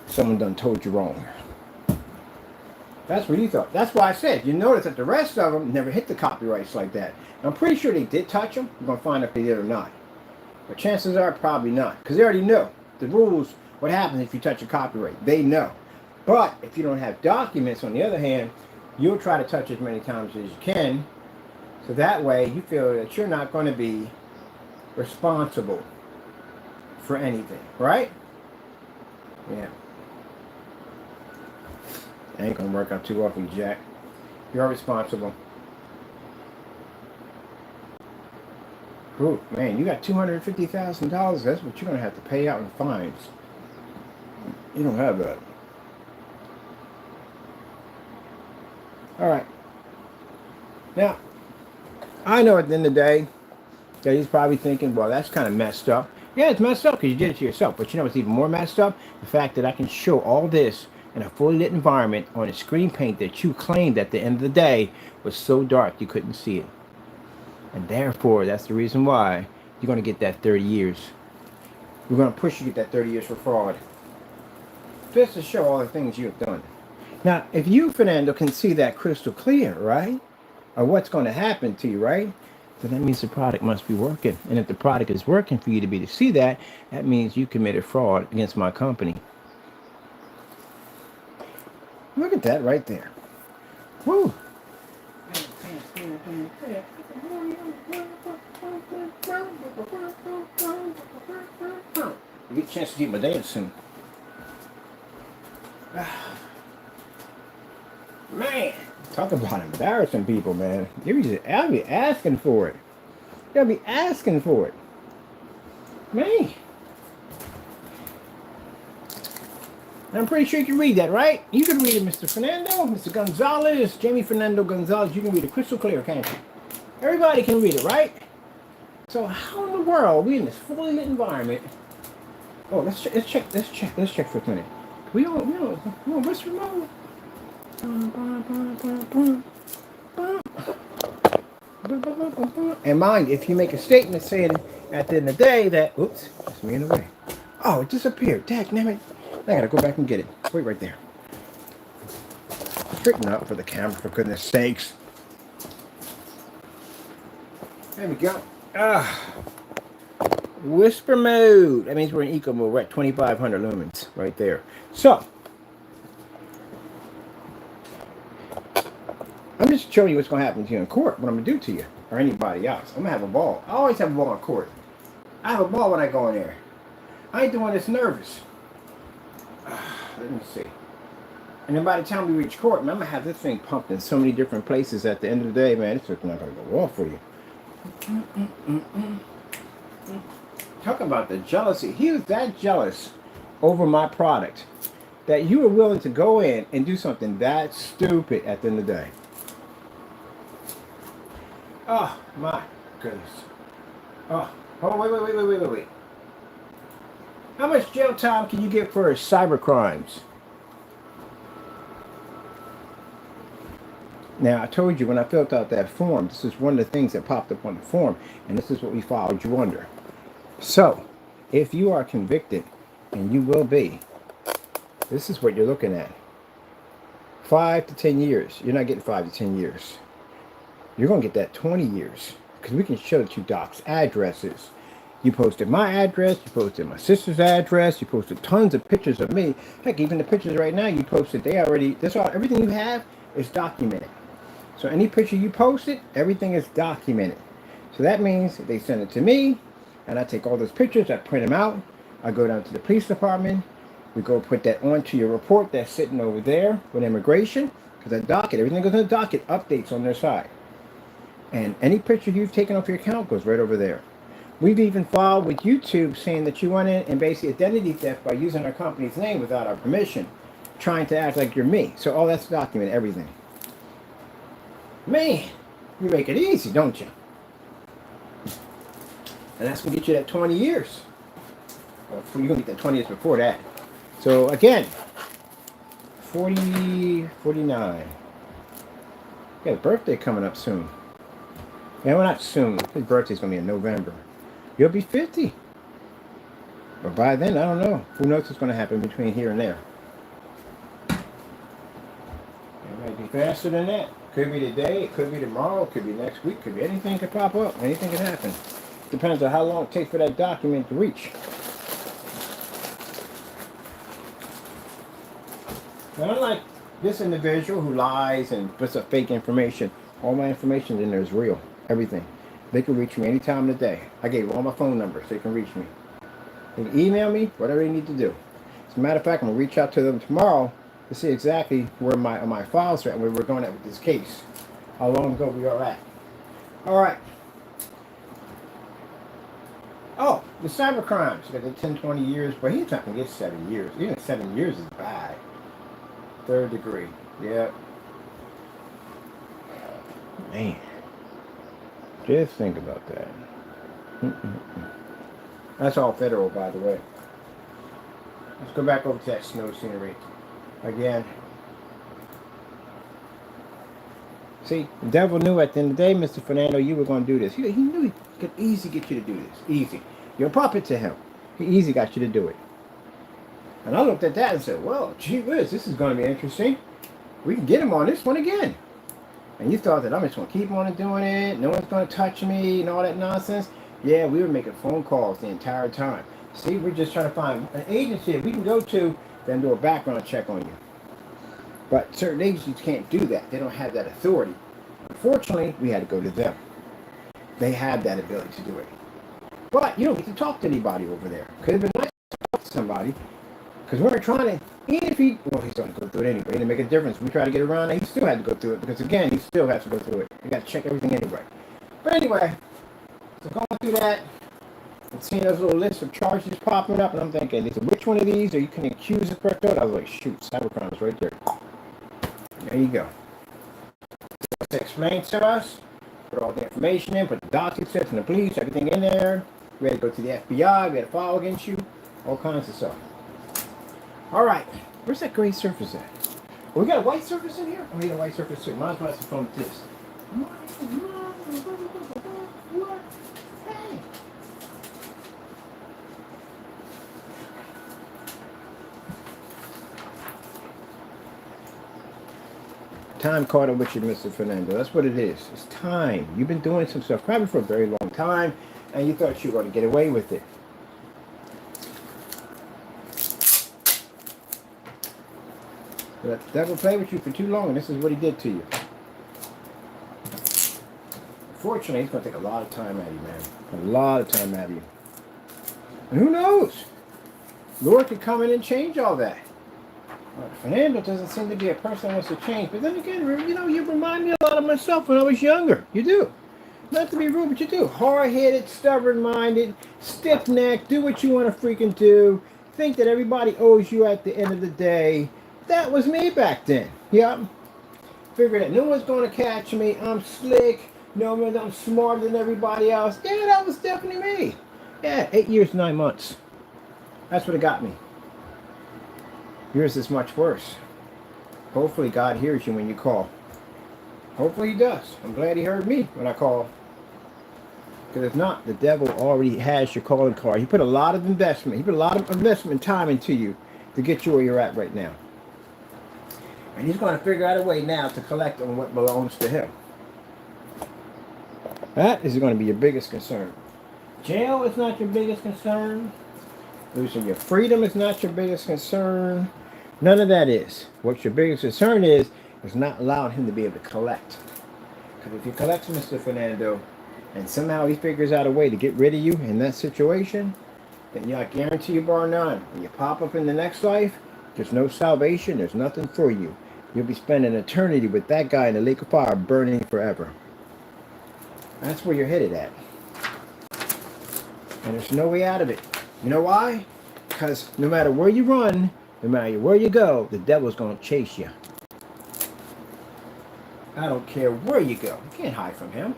Someone done told you wrong. That's what you thought. That's why I said, you notice that the rest of them never hit the copyrights like that. And I'm pretty sure they did touch them. We're going to find out if they did or not. But chances are probably not. Because they already know the rules, what happens if you touch a copyright. They know. But if you don't have documents, on the other hand, you'll try to touch as many times as you can. So that way you feel that you're not going to be responsible for anything. Right? Yeah. Ain't gonna work out too well for you, Jack. You're responsible. Ooh, man, you got $250,000. That's what you're gonna have to pay out in fines. You don't have that. All right. Now, I know at the end of the day that he's probably thinking, well, that's kind of messed up. Yeah, it's messed up because you did it to yourself. But you know what's even more messed up? The fact that I can show all this in a fully lit environment on a screen paint that you claimed at the end of the day was so dark you couldn't see it. And therefore, that's the reason why you're going to get that 30 years. We're going to push you to get that 30 years for fraud. Just to show all the things you have done. Now, if you, Fernando, can see that crystal clear, right? Or what's going to happen to you, right? Then that means the product must be working. And if the product is working for you to be to see that, that means you committed fraud against my company. Look at that right there. Woo. You get a chance to keep my dance soon. Man, talk about embarrassing people, man. I'll be asking for it. They'll be asking for it. Man. I'm pretty sure you can read that, right? You can read it, Mr. Fernando, Mr. Gonzalez, Jamie Fernando Gonzalez. You can read it crystal clear, can't you? Everybody can read it, right? So how in the world, we in this fully lit environment? Oh, let's check for a minute. We on whisper mode. And mind, if you make a statement saying at the end of the day that, oops, that's me in the way. Oh, it disappeared. Dang, I gotta go back and get it. Wait right there. Straighten up for the camera, for goodness sakes. There we go. Whisper mode. That means we're in eco mode. We're at 2,500 lumens right there. So, I'm just showing you what's going to happen to you in court, what I'm going to do to you, or anybody else. I'm going to have a ball. I always have a ball in court. I have a ball when I go in there. I ain't doing this nervous. Let me see. And then by the time we reach court, man, I'm going to have this thing pumped in so many different places at the end of the day, man. It's just not going to go off for you. Talk about the jealousy. He was that jealous over my product that you were willing to go in and do something that stupid at the end of the day. Oh, my goodness. Oh, wait. How much jail time can you get for cyber crimes? Now, I told you when I filled out that form, this is one of the things that popped up on the form, and this is what we filed you under. So, if you are convicted, and you will be, this is what you're looking at. 5 to 10 years. You're not getting 5 to 10 years. You're going to get that 20 years. Because we can show that you docs addresses. You posted my address. You posted my sister's address. You posted tons of pictures of me. Heck, even the pictures right now you posted, everything you have is documented. So any picture you posted, everything is documented. So that means they send it to me, and I take all those pictures, I print them out, I go down to the police department, we go put that onto your report that's sitting over there with immigration, because that docket, everything goes in the docket, updates on their side. And any picture you've taken off your account goes right over there. We've even filed with YouTube saying that you went in and basically identity theft by using our company's name without our permission, trying to act like you're me. So all that's documented, everything. Man, you make it easy, don't you? And that's going to get you that 20 years. Well, you're going to get that 20 years before that. So again, 40, 49. Got a birthday coming up soon. Yeah, well, not soon. His birthday's going to be in November. You'll be 50. But by then, I don't know. Who knows what's going to happen between here and there. It might be faster than that. Could be today, it could be tomorrow, it could be next week, could be anything could pop up. Anything can happen. Depends on how long it takes for that document to reach. Now, unlike this individual who lies and puts up fake information, all my information in there is real. Everything. They can reach me any time of the day. I gave all my phone numbers so they can reach me. They can email me, whatever they need to do. As a matter of fact, I'm going to reach out to them tomorrow to see exactly where my files are at, where we're going at with this case. How long ago we are at. Alright. Oh, the cyber crimes. You got the 10, 20 years, but he's not going to get 7 years. Even 7 years is bad. 3rd degree. Yeah. Man. Just think about that. That's all federal, by the way. Let's go back over to that snow scenery. Again. See, the devil knew at the end of the day, Mr. Fernando, you were going to do this. He knew he could easily get you to do this. Easy. You're a puppet to him. He easily got you to do it. And I looked at that and said, well, gee whiz, this is going to be interesting. We can get him on this one again. And you thought that I'm just going to keep on doing it. No one's going to touch me and all that nonsense. Yeah, we were making phone calls the entire time. See, we're just trying to find an agency that we can go to then do a background check on you. But certain agencies can't do that. They don't have that authority. Unfortunately, we had to go to them. They have that ability to do it. But you don't get to talk to anybody over there. Could have been nice to talk to somebody. Because we're trying to, even if he, well, he's going to go through it anyway. It didn't make a difference. We try to get around it, he still had to go through it. Because again, he still has to go through it. You got to check everything anyway. But anyway, so going through that, and seeing those little lists of charges popping up, and I'm thinking, which one of these are you can accuse the correct code? I was like, shoot, cybercrime is right there. There you go. So explain to us, put all the information in, put the docu sets and the police, everything in there. We had to go to the FBI, we had to file against you, all kinds of stuff. All right, where's that gray surface at? Oh, we got a white surface in here? Oh, we got a white surface too. Might as well have some fun with this. Hey. Time caught up with you, Mr. Fernando. That's what it is. It's time. You've been doing some stuff probably for a very long time, and you thought you were going to get away with it. But the devil played with you for too long, and this is what he did to you. Fortunately, it's going to take a lot of time out of you, man. A lot of time out of you. And who knows? Lord could come in and change all that. Fernando doesn't seem to be a person that wants to change. But then again, you know, you remind me a lot of myself when I was younger. You do. Not to be rude, but you do. Hard-headed, stubborn-minded, stiff-necked, do what you want to freaking do. Think that everybody owes you at the end of the day. That was me back then. Yep. Figure that no one's going to catch me. I'm slick. No one, I'm smarter than everybody else. Yeah, that was definitely me. Yeah, 8 years, 9 months. That's what it got me. Yours is much worse. Hopefully God hears you when you call. Hopefully he does. I'm glad he heard me when I call. Because if not, the devil already has your calling card. He put a lot of investment. He put a lot of investment time into you to get you where you're at right now. And he's going to figure out a way now to collect on what belongs to him. That is going to be your biggest concern. Jail is not your biggest concern. Losing your freedom is not your biggest concern. None of that is. What your biggest concern is not allowing him to be able to collect. Because if you collect Mr. Fernando, and somehow he figures out a way to get rid of you in that situation, then I guarantee you bar none. When you pop up in the next life, there's no salvation. There's nothing for you. You'll be spending eternity with that guy in the lake of fire burning forever. That's where you're headed at. And there's no way out of it. You know why? Because no matter where you run, no matter where you go, the devil's going to chase you. I don't care where you go. You can't hide from him.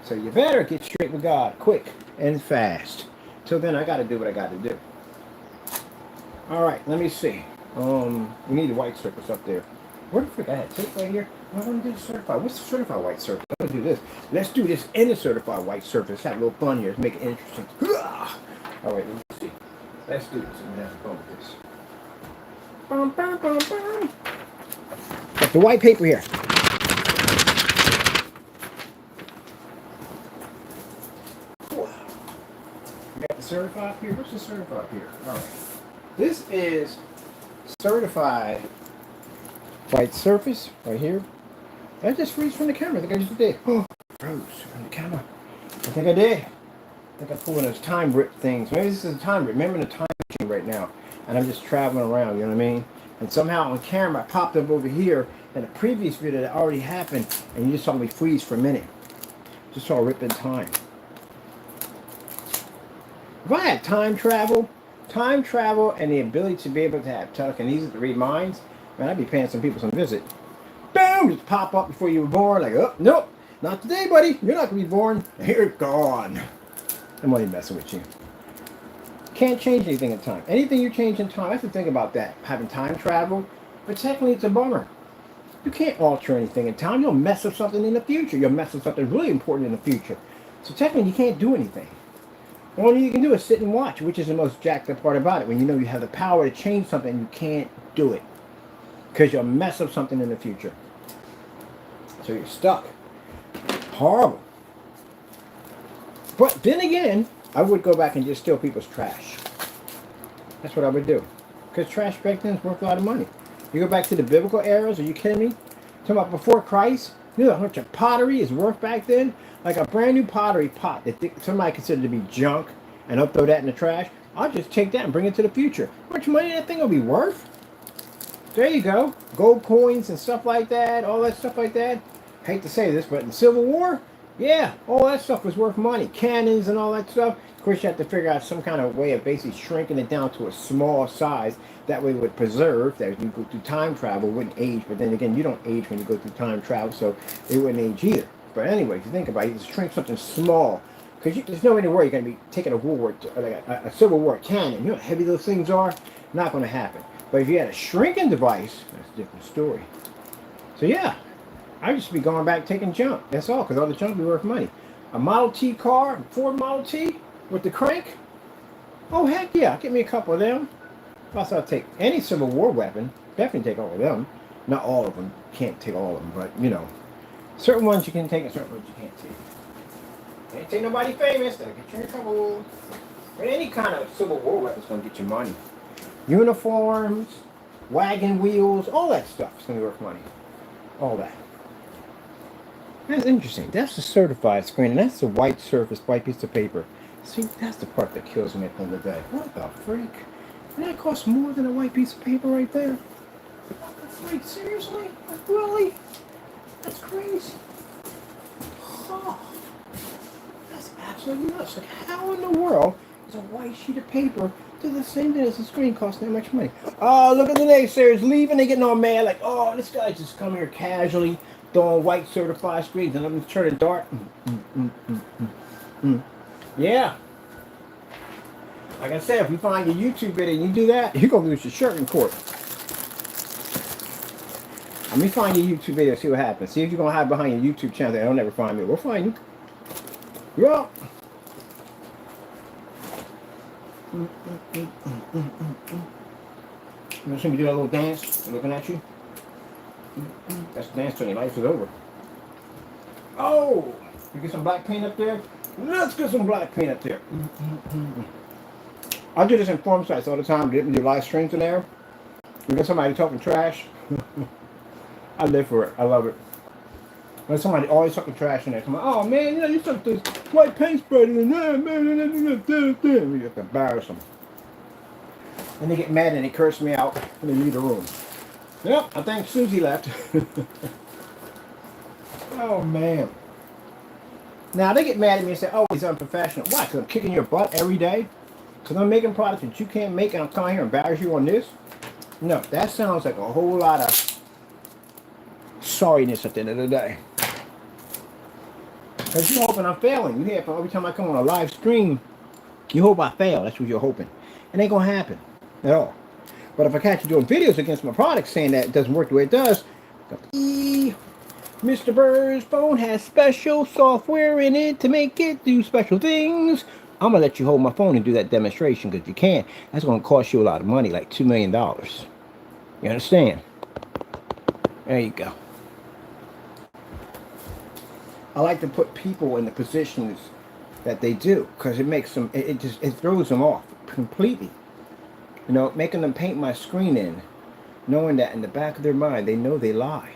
So you better get straight with God quick and fast. Till then, I got to do what I got to do. All right, let me see. We need a white surface up there. Where the frick I had tape right here? I want to do the certified. What's the certified white surface? I'm going to do this. Let's do this in the certified white surface. Have a little fun here. Let's make it interesting. All right, let's see. Let's do this. I'm going to have fun with this. Bum, bum, bum, bum. Got the white paper here. We got the certified here. What's the certified here? All right. This is certified white surface right here. That just freeze from the camera. I think I just did. Oh, froze from the camera. I think I did. I think I pulled one of those time rip things. Maybe this is a time rip. Remember the time machine right now. And I'm just traveling around, you know what I mean? And somehow on camera I popped up over here in a previous video that already happened, and you just saw me freeze for a minute. Just saw a rip in time. If I had time travel and the ability to be able to have telekinesis to read minds, man, I'd be paying some people some visit. Boom! Just pop up before you were born, like, oh, nope, not today, buddy. You're not going to be born. You're gone. I'm only messing with you. Can't change anything in time. Anything you change in time, I have to think about that, having time travel. But technically, it's a bummer. You can't alter anything in time. You'll mess up something in the future. You'll mess up something really important in the future. So technically, you can't do anything. The only thing you can do is sit and watch, which is the most jacked up part about it. When you know you have the power to change something, you can't do it. Because you'll mess up something in the future. So you're stuck. Horrible. But then again, I would go back and just steal people's trash. That's what I would do. Because trash back then is worth a lot of money. You go back to the biblical eras, are you kidding me? Talking about before Christ, you know how much a pottery is worth back then? Like a brand new pottery pot that somebody considered to be junk, and they'll throw that in the trash. I'll just take that and bring it to the future. How much money that thing will be worth? There you go. Gold coins and stuff like that, all that stuff like that. Hate to say this, but in the Civil War, yeah, all that stuff was worth money. Cannons and all that stuff. Of course, you have to figure out some kind of way of basically shrinking it down to a small size. That way it would preserve, that you go through time travel, it wouldn't age. But then again, you don't age when you go through time travel, so it wouldn't age either. But anyway, if you think about it, you just shrink something small. Because there's no anywhere you're going to be taking a war, like a Civil War cannon. You know how heavy those things are? Not going to happen. But if you had a shrinking device, that's a different story. So yeah, I just be going back taking junk. That's all, because all the junk be worth money. A Model T car, Ford Model T with the crank. Oh heck yeah, give me a couple of them. Plus I'll take any Civil War weapon. Definitely take all of them. Not all of them. Can't take all of them, but you know, certain ones you can take and certain ones you can't take. Can't take nobody famous. That'll get you in trouble. But any kind of Civil War weapon's gonna get you money. Uniforms, wagon wheels, all that stuff is gonna be worth money. All that. That's interesting. That's the certified screen, and that's the white surface, white piece of paper. See, that's the part that kills me at the end of the day. What the freak? And that costs more than a white piece of paper right there. What the freak? Seriously? Like, really? That's crazy. Huh. That's absolutely nuts. Like, how in the world is a white sheet of paper do the same thing as the screen costing that much money? Oh, look at the naysayers leaving. They getting all mad. Like, oh, this guy just come here casually throwing white certified screens and I'm turning dark. Yeah. Like I said, if you find your YouTube video and you do that, you're going to lose your shirt in court. Let me find your YouTube video, see what happens. See if you're going to hide behind your YouTube channel. They'll never find me. We'll find you. Yeah. You see me do that little dance? I'm looking at you. That's the dance till your life is over. Oh! You get some black paint up there? Let's get some black paint up there. I do this in forum sites all the time. Do live streams in there. You get somebody talking trash. I live for it. I love it. When somebody always talking trash in there, come on, oh man, you know, you took this white paint spreader and that, man, you have to embarrass them. And they get mad and they curse me out and they leave the room. Yep, I think Susie left. Oh man. Now they get mad at me and say, oh, he's unprofessional. Why? Because I'm kicking your butt every day? Because I'm making products that you can't make and I'm coming here and embarrass you on this? No, that sounds like a whole lot of sorriness at the end of the day. Because you're hoping I'm failing. You hear every time I come on a live stream, you hope I fail. That's what you're hoping. It ain't going to happen at all. But if I catch you doing videos against my product saying that it doesn't work the way it does, Mr. Bird's phone has special software in it to make it do special things. I'm going to let you hold my phone and do that demonstration because you can. That's going to cost you a lot of money, like $2 million. You understand? There you go. I like to put people in the positions that they do because it makes them, it throws them off completely. You know, making them paint my screen in, knowing that in the back of their mind, they know they lied.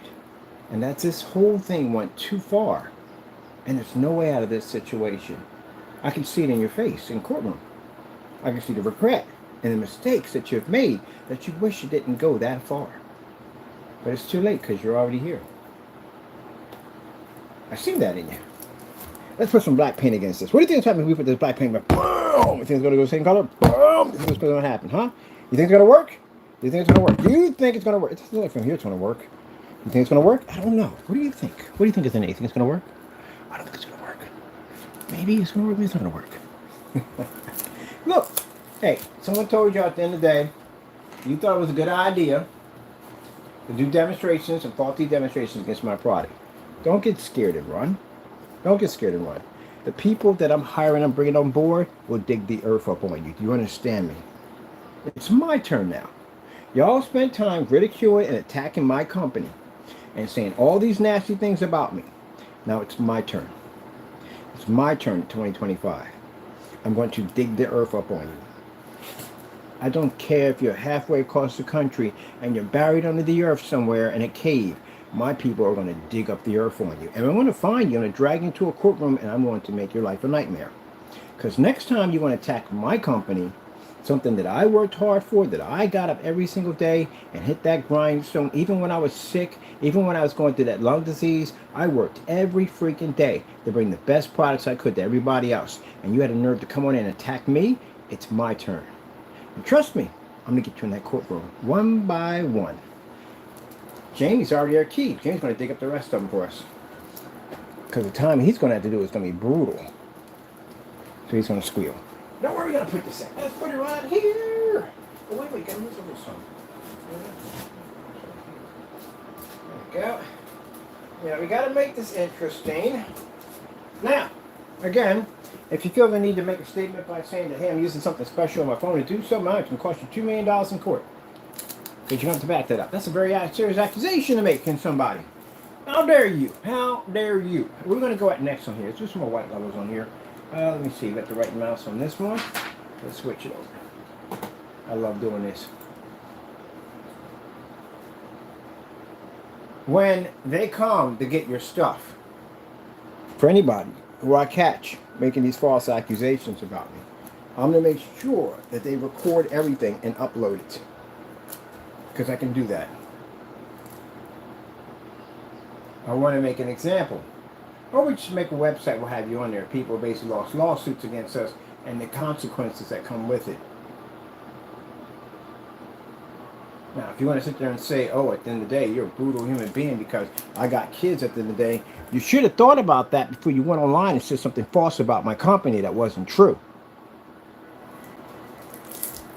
And that this whole thing went too far. And there's no way out of this situation. I can see it in your face in courtroom. I can see the regret and the mistakes that you've made that you wish you didn't go that far. But it's too late because you're already here. I see that in you. Let's put some black paint against this. What do you think is happening if we put this black paint back? Boom! You think it's going to go the same color? Boom! You think it's going to happen, huh? You think it's going to work? Do you think it's going to work? Do you think it's going to work? It doesn't look like from here it's going to work. You think it's going to work? I don't know. What do you think? What do you think is in it? You think it's going to work? I don't think it's going to work. Maybe it's going to work, maybe it's not going to work. Look, hey, someone told you at the end of the day, you thought it was a good idea to do demonstrations and faulty demonstrations against my product. Don't get scared and run. Don't get scared and run. The people that I'm hiring and bringing on board will dig the earth up on you. Do you understand me? It's my turn now. Y'all spent time ridiculing and attacking my company and saying all these nasty things about me. Now it's my turn. It's my turn in 2025. I'm going to dig the earth up on you. I don't care if you're halfway across the country and you're buried under the earth somewhere in a cave. My people are going to dig up the earth on you. And I'm going to find you, I'm going to drag you into a courtroom, and I'm going to make your life a nightmare. Because next time you want to attack my company, Something that I worked hard for, that I got up every single day and hit that grindstone. Even when I was sick, even when I was going through that lung disease, I worked every freaking day to bring the best products I could to everybody else. And you had a nerve to come on in and attack me? It's my turn. And trust me, I'm going to get you in that courtroom one by one. Jamie's already our key. Jamie's going to dig up the rest of them for us. Because the time he's going to have to do is going to be brutal. So he's going to squeal. Now where are we going to put this in? Let's put it right here. Oh, wait, gotta move this one. There we go. Yeah, we got to make this interesting. Now, again, if you feel the need to make a statement by saying that, hey, I'm using something special on my phone to do so much, it's going to cost you $2 million in court. But you have to back that up. That's a very serious accusation to make against somebody. How dare you? How dare you? We're going to go at next on here. There's some more white levels on here. Let me see. Got the right mouse on this one. Let's switch it over. I love doing this. When they come to get your stuff, for anybody who I catch making these false accusations about me, I'm going to make sure that they record everything and upload it. Because I can do that. I want to make an example. Or we just make a website, we'll have you on there. People basically lost lawsuits against us and the consequences that come with it. Now, if you want to sit there and say, oh, at the end of the day, you're a brutal human being because I got kids at the end of the day, you should have thought about that before you went online and said something false about my company that wasn't true.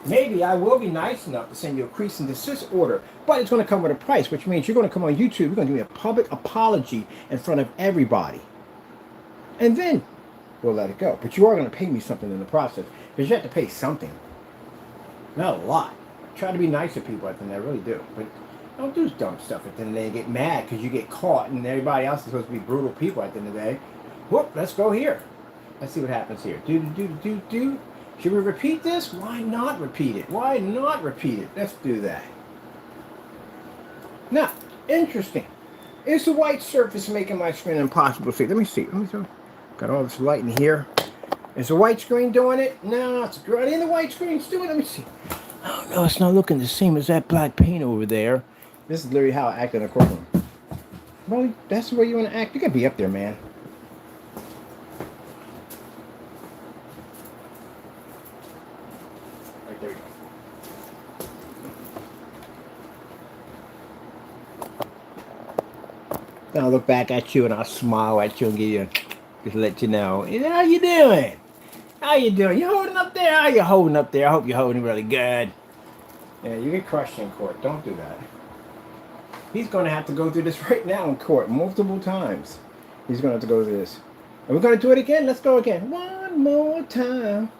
Maybe I will be nice enough to send you a cease and desist order, but it's going to come with a price, which means you're going to come on YouTube, you're going to give me a public apology in front of everybody. And then we'll let it go. But you are going to pay me something in the process, because you have to pay something. Not a lot. I try to be nice to people, I think I really do. But don't do dumb stuff at the end of the day and get mad because you get caught and everybody else is supposed to be brutal people at the end of the day. Whoop, let's go here. Let's see what happens here. Do. Should we repeat this? Why not repeat it? Why not repeat it? Let's do that. Now, interesting. Is the white surface making my screen impossible to see? Let me see. Got all this light in here. Is the white screen doing it? No, it's good. And the white screen's doing it. Let me see. Oh, no, it's not looking the same as that black paint over there. This is literally how I act in a courtroom. Well, that's the way you want to act. You got to be up there, man. There we go. Then I'll look back at you and I'll smile at you and give you, just let you know, how you doing? How you doing? You holding up there? How you holding up there? I hope you're holding really good. Yeah, you get crushed in court. Don't do that. He's going to have to go through this right now in court multiple times. He's going to have to go through this. And we're going to do it again. Let's go again. One more time.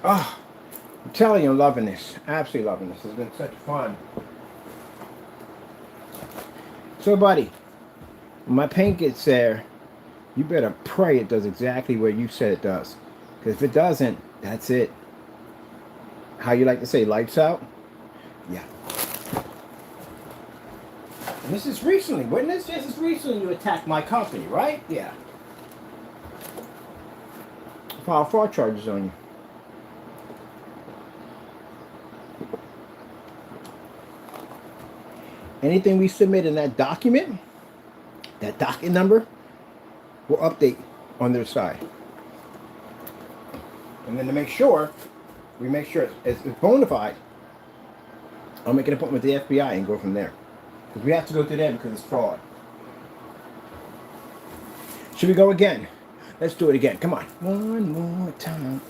Oh, I'm telling you, I'm loving this. Absolutely loving this. It's been such fun. So, buddy, when my paint gets there, you better pray it does exactly what you said it does. Because if it doesn't, that's it. How you like to say, lights out? Yeah. And this is recently, witness, this is recently you attacked my company, right? Yeah. File fraud charges on you. Anything we submit in that document, that docket number, will update on their side. And then to make sure, we make sure it's bona fide, I'll make an appointment with the FBI and go from there. Because we have to go through them because it's fraud. Should we go again? Let's do it again. Come on. One more time.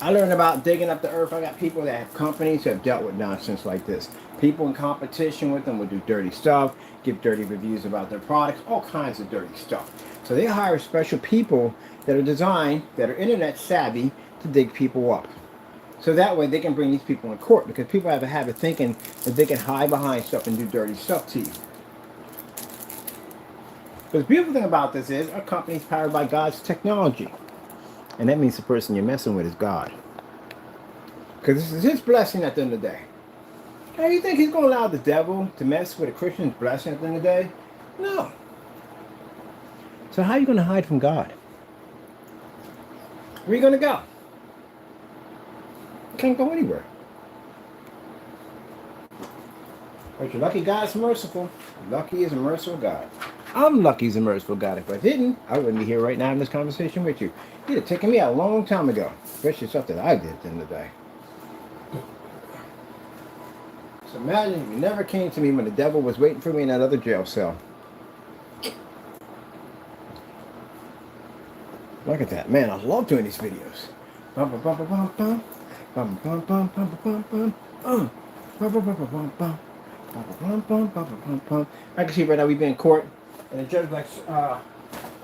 I learned about digging up the earth. I got people that have companies that have dealt with nonsense like this. People in competition with them will do dirty stuff, give dirty reviews about their products, all kinds of dirty stuff. So they hire special people that are designed, that are internet savvy, to dig people up. So that way they can bring these people in court, because people have a habit of thinking that they can hide behind stuff and do dirty stuff to you. But the beautiful thing about this is our company is powered by God's technology. And that means the person you're messing with is God. Because this is his blessing at the end of the day. Now, you think he's going to allow the devil to mess with a Christian's blessing at the end of the day? No. So how are you going to hide from God? Where are you going to go? You can't go anywhere. But you're lucky God's merciful. Lucky is a merciful God. I'm lucky he's a merciful God. If I didn't, I wouldn't be here right now in this conversation with you. He'd have taken me out a long time ago. Especially stuff that I did at the end of the day. So imagine if you never came to me when the devil was waiting for me in that other jail cell. Look at that. Man, I love doing these videos. Bum, bum, bum, bum, bum, bum, bum, bum, bum, bum, bum, bum, bum, bum, bum, bum. I can see right now we've been in court, and the judge like,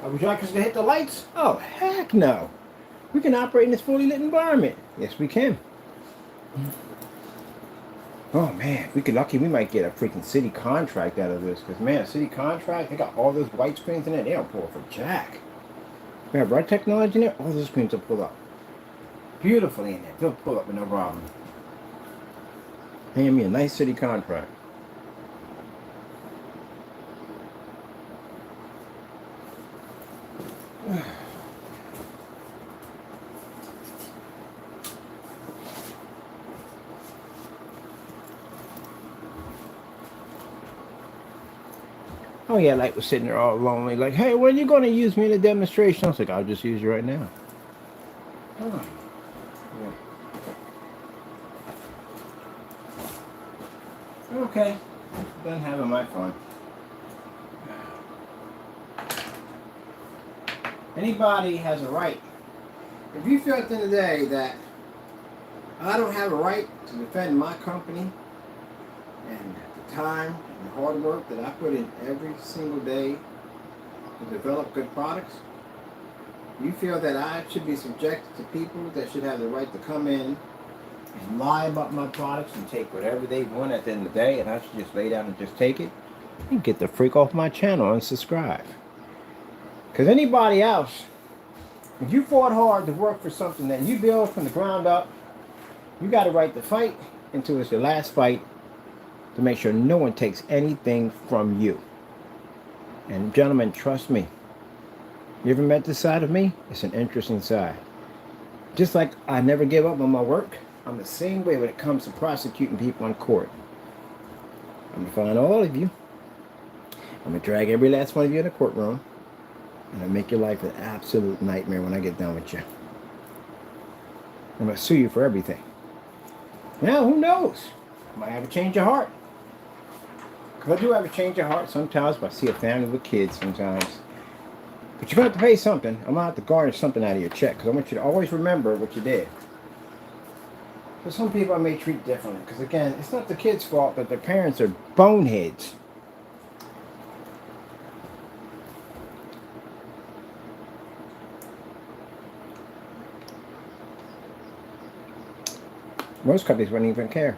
would you like us to hit the lights? Oh, heck no. We can operate in this fully lit environment. Yes, we can. Oh, man, we could lucky we might get a freaking city contract out of this, because, man, a city contract, they got all those white screens in it. They don't pull up for jack. We have right technology in there, all those screens will pull up. Beautifully in there. They'll pull up with no problem. Hand me a nice city contract. Oh yeah, Light was sitting there all lonely, like, hey, when are you going to use me in a demonstration? I was like, I'll just use you right now. Oh. Yeah. Okay. Done having my fun. Anybody has a right. If you feel at the end of the day that I don't have a right to defend my company and the time and the hard work that I put in every single day to develop good products, you feel that I should be subjected to people that should have the right to come in and lie about my products and take whatever they want at the end of the day, and I should just lay down and just take it, you get the freak off my channel and subscribe. Because anybody else, if you fought hard to work for something that you build from the ground up, you got a right to fight until it's your last fight to make sure no one takes anything from you. And gentlemen, trust me, you ever met this side of me? It's an interesting side. Just like I never give up on my work, I'm the same way when it comes to prosecuting people in court. I'm going to find all of you. I'm going to drag every last one of you in the courtroom. And I'll make your life an absolute nightmare when I get done with you. I'm going to sue you for everything. Now, who knows? I might have a change of heart. Because I do have a change of heart sometimes, but I see a family with kids sometimes. But you're going to have to pay something. I'm going to have to garnish something out of your check. Because I want you to always remember what you did. For some people I may treat differently. Because again, it's not the kids' fault that their parents are boneheads. Most companies wouldn't even care.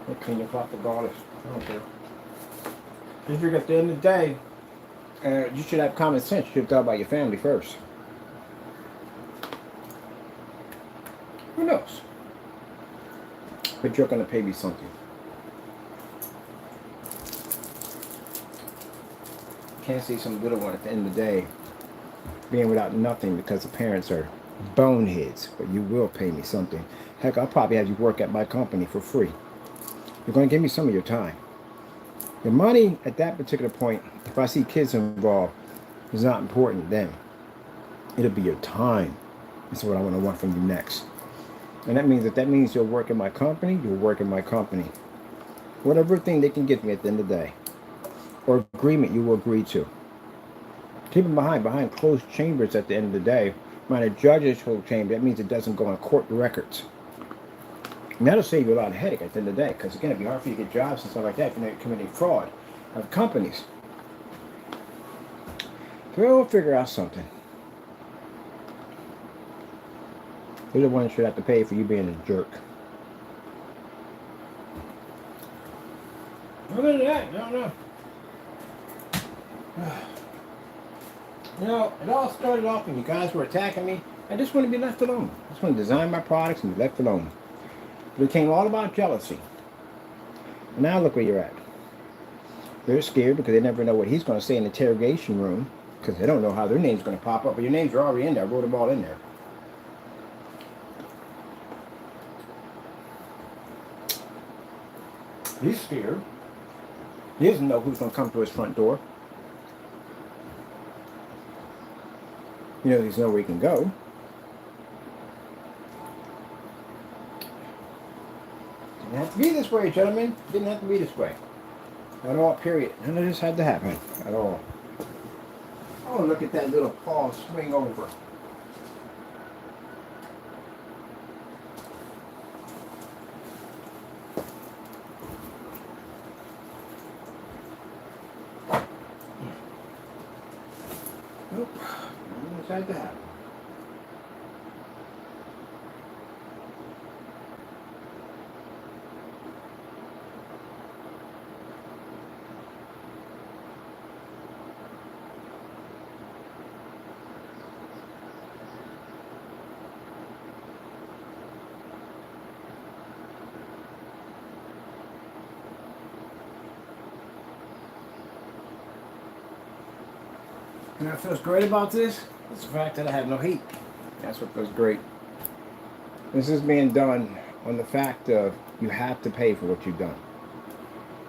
They'll clean your cloth regardless. I don't care. You figure at the end of the day, you should have common sense. You should have thought about your family first. Who knows? But you're going to pay me something. Can't see some little one at the end of the day being without nothing because the parents are boneheads. But you will pay me something. Heck, I'll probably have you work at my company for free. You're going to give me some of your time. Your money at that particular point, if I see kids involved, is not important then. It'll be your time. That's what I want from you next. And that means you'll work in my company, you'll work in my company. Whatever thing they can give me at the end of the day. Or agreement you will agree to. Keep them behind closed chambers at the end of the day. When a judge's whole chamber, that means it doesn't go on court records. And that'll save you a lot of headache at the end of the day. Because again, it'd be hard for you to get jobs and stuff like that if you're not committing fraud of companies. So we'll figure out something. You're the one that should have to pay for you being a jerk. Other than that, no. You know, it all started off when you guys were attacking me I just want to be left alone. I just want to design my products and be left alone. It became all about jealousy. And now look where you're at. They're scared because they never know what he's going to say in the interrogation room, because they don't know how their name's going to pop up. But your names are already in there. I wrote them all in there. He's scared. He doesn't know who's going to come to his front door. You know, there's nowhere he can go. Didn't have to be this way, gentlemen. Didn't have to be this way. At all, period. None of this had to happen. At all. Oh, look at that little paw swing over. Nope. None of this had to happen. And what feels great about this is the fact that I have no heat. That's what feels great. This is being done on the fact of you have to pay for what you've done.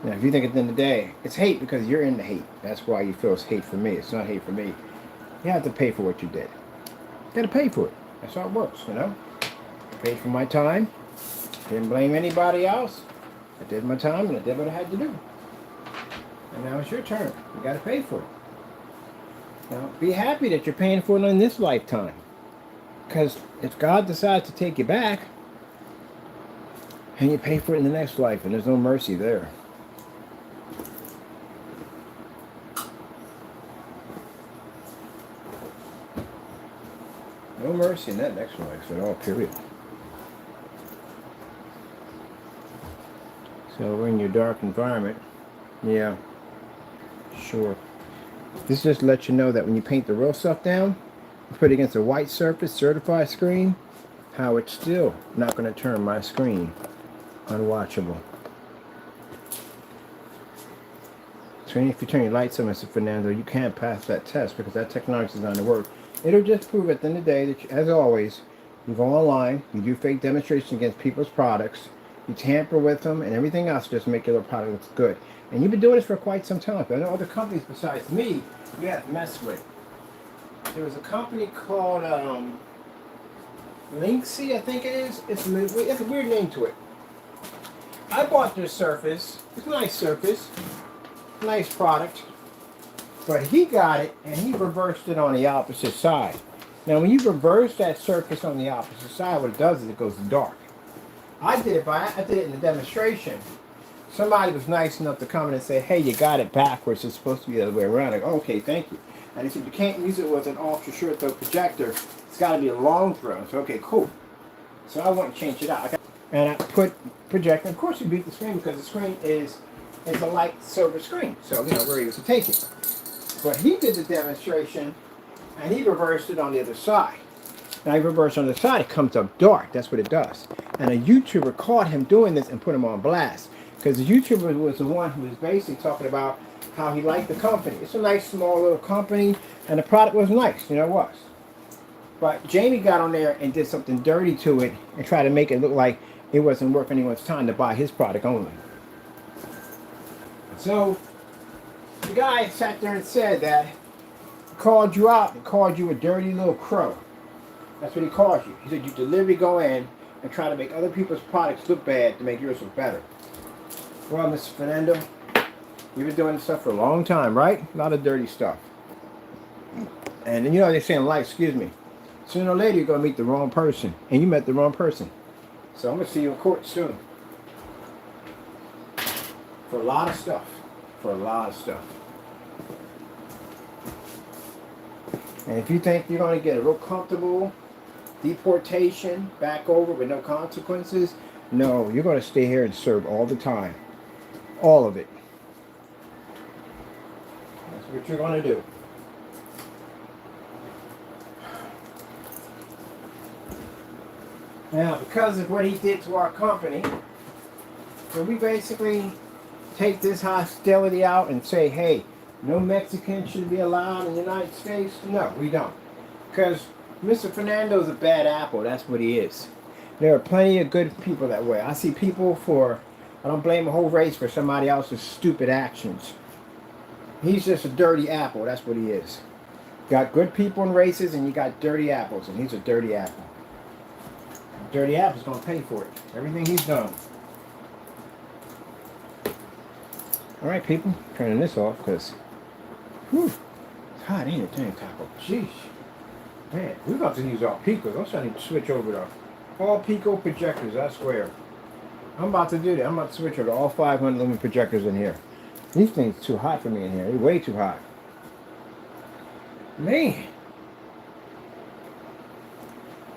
Now, if you think at the end of the day, it's hate because you're in the hate. That's why you feel it's hate for me. It's not hate for me. You have to pay for what you did. You got to pay for it. That's how it works, you know. I paid for my time. Didn't blame anybody else. I did my time and I did what I had to do. And now it's your turn. You got to pay for it. Now, be happy that you're paying for it in this lifetime. Because if God decides to take you back, and you pay for it in the next life, and there's no mercy there. No mercy in that next life at all, period. So we're in your dark environment. Yeah, sure. This just lets you know that when you paint the real stuff down, you put it against a white surface, certified screen, how it's still not going to turn my screen unwatchable. So if you turn your lights on, Mr. Fernando, you can't pass that test because that technology is not going to work. It'll just prove at the end of the day that, as always, you go online, you do fake demonstrations against people's products, you tamper with them, and everything else just make your product look good. And you've been doing this for quite some time. I know other companies besides me you have to mess with. There was a company called Linksy, I think it is. It's a weird name to it. I bought this surface. It's a nice surface. Nice product. But he got it and he reversed it on the opposite side. Now when you reverse that surface on the opposite side, what it does is it goes dark. I did it in the demonstration. Somebody was nice enough to come in and say, hey, you got it backwards. It's supposed to be the other way around. I go, okay, thank you. And he said, you can't use it with an ultra short throw projector. It's got to be a long throw. I said, okay, cool. So I went and changed it out. And I put projector. Of course, you beat the screen because the screen is a light silver screen. So, you know, where he was to take it. But he did the demonstration and he reversed it on the other side. Now he reversed on the side, it comes up dark. That's what it does. And a YouTuber caught him doing this and put him on blast. Because the YouTuber was the one who was basically talking about how he liked the company. It's a nice, small little company, and the product was nice. You know, it was. But Jamie got on there and did something dirty to it and tried to make it look like it wasn't worth anyone's time to buy his product only. So, the guy sat there and said that he called you out and called you a dirty little crow. That's what he called you. He said you deliberately go in and try to make other people's products look bad to make yours look better. Well, Mr. Fernando, you've been doing this stuff for a long time, right? A lot of dirty stuff. And you know they say in life, excuse me, sooner or later you're going to meet the wrong person. And you met the wrong person. So I'm going to see you in court soon. For a lot of stuff. For a lot of stuff. And if you think you're going to get a real comfortable deportation back over with no consequences, no, you're going to stay here and serve all the time. All of it. That's what you're going to do. Now, because of what he did to our company, so we basically take this hostility out and say, hey, no Mexican should be allowed in the United States. No, we don't. Because Mr. Fernando's a bad apple. That's what he is. There are plenty of good people that way. I see people I don't blame a whole race for somebody else's stupid actions. He's just a dirty apple. That's what he is. Got good people in races and you got dirty apples, and he's a dirty apple. Dirty apple's going to pay for it. Everything he's done. Alright, people. Turning this off because it's hot, ain't it? Dang, Taco. Jeez. Man, we're about to use all Picos. I'm starting to switch over to all Pico projectors, I swear. I'm about to do that. I'm about to switch over to all 500 lumen projectors in here. These things are too hot for me in here. They're way too hot. Man.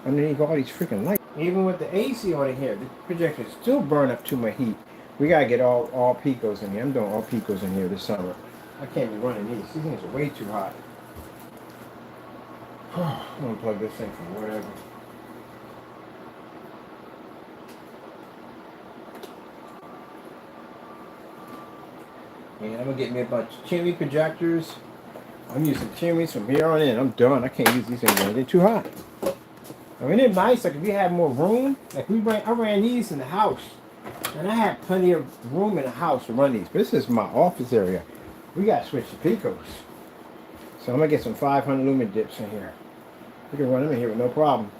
Underneath all these freaking lights. Even with the AC on in here, the projectors still burn up too much heat. We gotta get all Picos in here. I'm doing all Picos in here this summer. I can't be running these. These things are way too hot. I'm gonna plug this thing from whatever. And I'm gonna get me a bunch of chimney projectors. I'm using chimneys from here on in. I'm done. I can't use these anymore. They're too hot. I mean, they're nice. Like if you had more room, like I ran these in the house, and I had plenty of room in the house to run these. But this is my office area. We gotta switch to Picos. So I'm gonna get some 500 lumen dips in here. We can run them in here with no problem.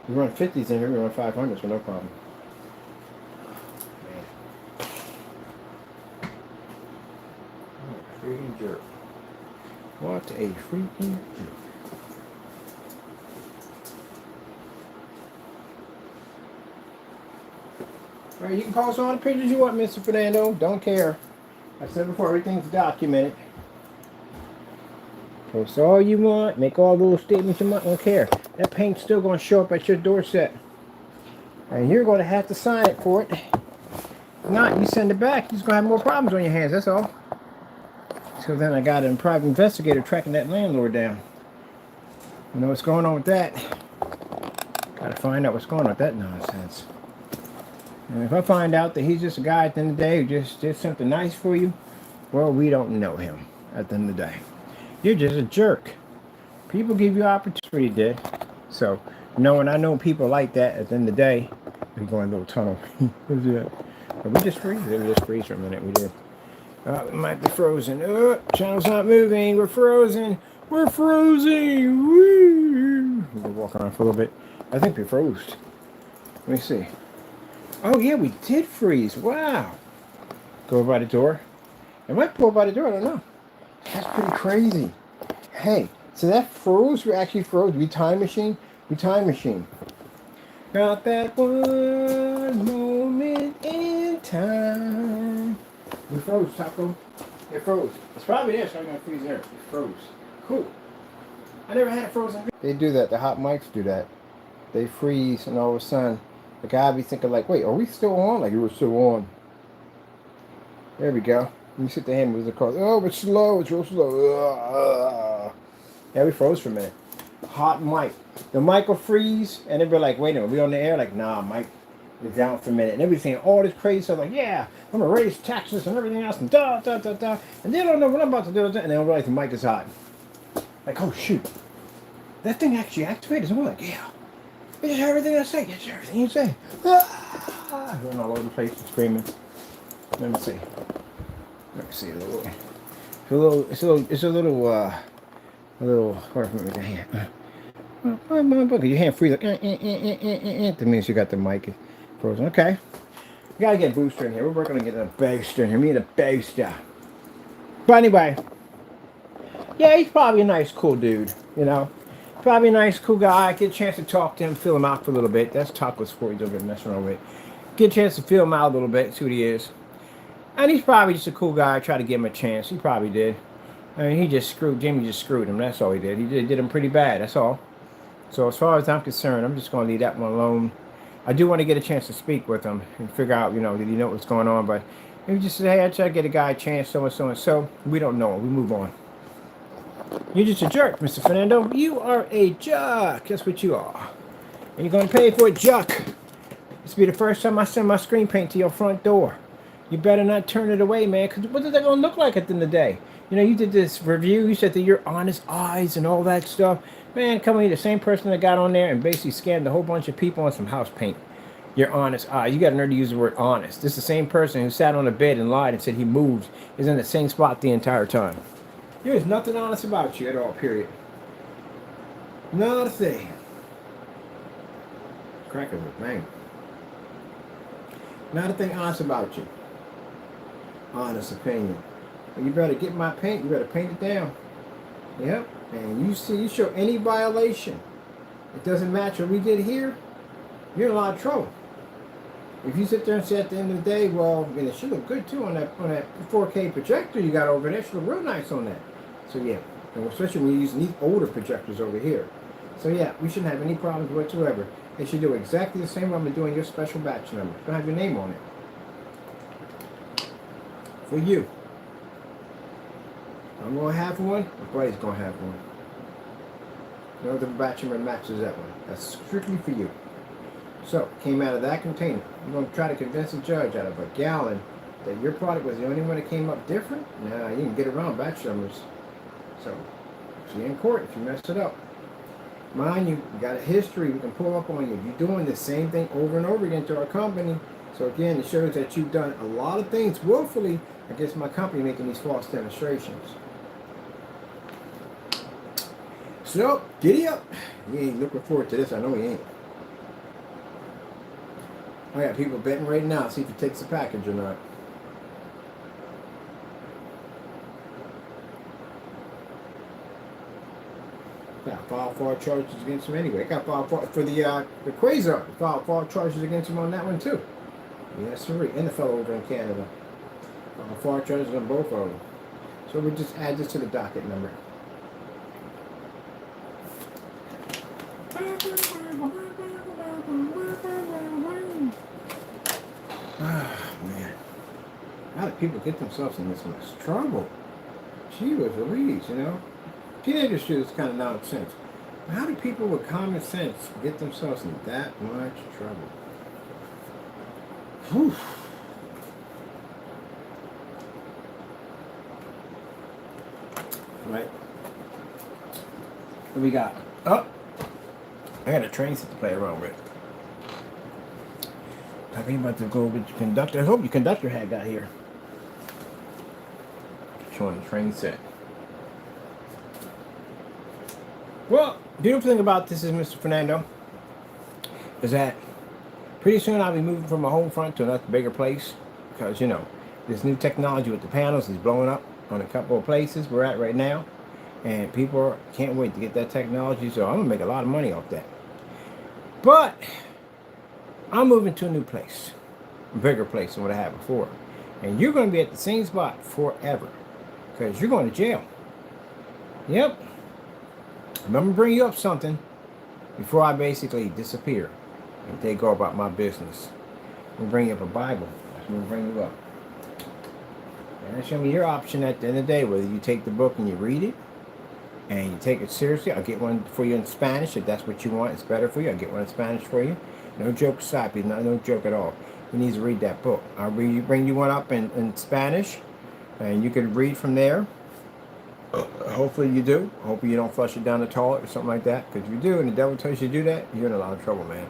We run 50s in here. We run 500s with no problem. Freaking jerk. What a freaking jerk. Alright, you can post all the pictures you want, Mr. Fernando. Don't care. I said before, everything's documented. Post all you want. Make all those statements you want. Don't care. That paint's still going to show up at your doorstep. And you're going to have to sign it for it. If not, you send it back. You're just going to have more problems on your hands. That's all. So then I got a private investigator tracking that landlord down. You know what's going on with that? Got to find out what's going on with that nonsense. And if I find out that he's just a guy at the end of the day who just did something nice for you, well, we don't know him at the end of the day. You're just a jerk. People give you opportunity. What he did. So, knowing I know people like that at the end of the day, we're going a little tunnel. What's that? But we just freeze. We just freeze for a minute. We did. We might be frozen. Channel's not moving. We're frozen. We're frozen. Woo! We'll walk around for a little bit. I think we froze. Let me see. Oh, yeah, we did freeze. Wow. Go by the door. It might pull by the door. I don't know. That's pretty crazy. Hey, so that froze? We actually froze. We time machine? We time machine. Got that one moment in time. We froze, Taco. It froze. It's probably there, so I'm going to freeze there. It froze. Cool. I never had frozen. They do that. The hot mics do that. They freeze, and all of a sudden, the guy be thinking like, wait, are we still on? Like, you were still on. There we go. You sit there and move the car. Oh, it's slow. It's real slow. Yeah, we froze for a minute. Hot mic. The mic will freeze, and they'll be like, wait a minute, we on the air? Like, nah, mic is down for a minute. And they'll be saying all this crazy stuff like, yeah, I'm going to raise taxes and everything else, and da, da, da, da. And they don't know what I'm about to do. And they don't realize the mic is hot. Like, oh, shoot. That thing actually activated. And we're like, yeah. It's just everything I say. It's everything you say. Ah! Going all over the place and screaming. Let me see. Let me see a little. It's a little hard for me with the hand. Your hand free like that means you got the mic frozen. Okay. We gotta get a booster in here. We're working on getting a booster in here. Me and a booster. But anyway. Yeah, he's probably a nice, cool dude, you know. Probably a nice, cool guy. Get a chance to talk to him, feel him out for a little bit. That's Taco's for he's over there messing around with. Get a chance to feel him out a little bit, see what he is. And he's probably just a cool guy. Try to give him a chance. He probably did. I mean, Jimmy just screwed him. That's all he did. He did him pretty bad. That's all. So as far as I'm concerned, I'm just going to leave that one alone. I do want to get a chance to speak with him and figure out, you know, did he know what's going on? But he just said, hey, I try to get a guy a chance, so and so and so. We don't know. We move on. You're just a jerk, Mr. Fernando. You are a jerk. That's what you are. And you're going to pay for it, Juck. This will be the first time I send my screen paint to your front door. You better not turn it away, man, because what is that going to look like at the end of the day? You know, you did this review. You said that your honest eyes and all that stuff. Man, come here, the same person that got on there and basically scammed a whole bunch of people on some house paint. Your honest eyes. You got to learn to use the word honest. This is the same person who sat on the bed and lied and said he moved is in the same spot the entire time. There's nothing honest about you at all, period. Not a thing. Crack of it, man. Not a thing honest about you. Honest opinion. You better get my paint. You better paint it down. Yep. And you show any violation, it doesn't match what we did here, you're in a lot of trouble. If you sit there and say at the end of the day, well, it should look good too on that 4K projector you got over there. It should look real nice on that. So yeah, and especially when you're using these older projectors over here. So yeah, we shouldn't have any problems whatsoever. It should do exactly the same I'm doing your special batch number. It's gonna have your name on it. For you. I'm going to have one. My buddy's going to have one. No other batch number matches that one. That's strictly for you. So, came out of that container. I'm going to try to convince the judge out of a gallon that your product was the only one that came up different. Nah, you can get around batch numbers. So, see you in court if you mess it up. Mind you got a history we can pull up on you. You're doing the same thing over and over again to our company. So again, it shows that you've done a lot of things willfully against my company making these false demonstrations. So, giddy up. You ain't looking forward to this. I know you ain't. I got people betting right now, see if it takes the package or not. Got filed fraud charges against him anyway. Got filed for the Quasar. Filed fraud charges against him on that one too. Yes, sir. And the fellow over in Canada. Fraud charges on both of them. So we'll just add this to the docket number. Man. How do people get themselves in this much trouble? Gee whiz Louise, you know? Teenagers do this kind of nonsense. How do people with common sense get themselves in that much trouble? Whew. Right. What we got? Oh! I got a train set to play around with. Talking about to go with your conductor. I hope your conductor hat got here. Showing the train set. Well, beautiful thing about this is, Mr. Fernando, is that pretty soon I'll be moving from my home front to another bigger place. Because, you know, this new technology with the panels is blowing up on a couple of places we're at right now. And people can't wait to get that technology. So I'm going to make a lot of money off that. But I'm moving to a new place. A bigger place than what I had before. And you're going to be at the same spot forever. Because you're going to jail. Yep. I'm going to bring you up something before I basically disappear and they go about my business. I'm going to bring you up a Bible. I'm going to bring you up. And that's going to be your option at the end of the day, whether you take the book and you read it and you take it seriously. I'll get one for you in Spanish if that's what you want. It's better for you. I'll get one in Spanish for you. No joke aside, please. No joke at all. You need to read that book. I'll bring you one up in Spanish and you can read from there. Hopefully you do. Hopefully you don't flush it down the toilet or something like that. Because if you do and the devil tells you to do that, you're in a lot of trouble, man.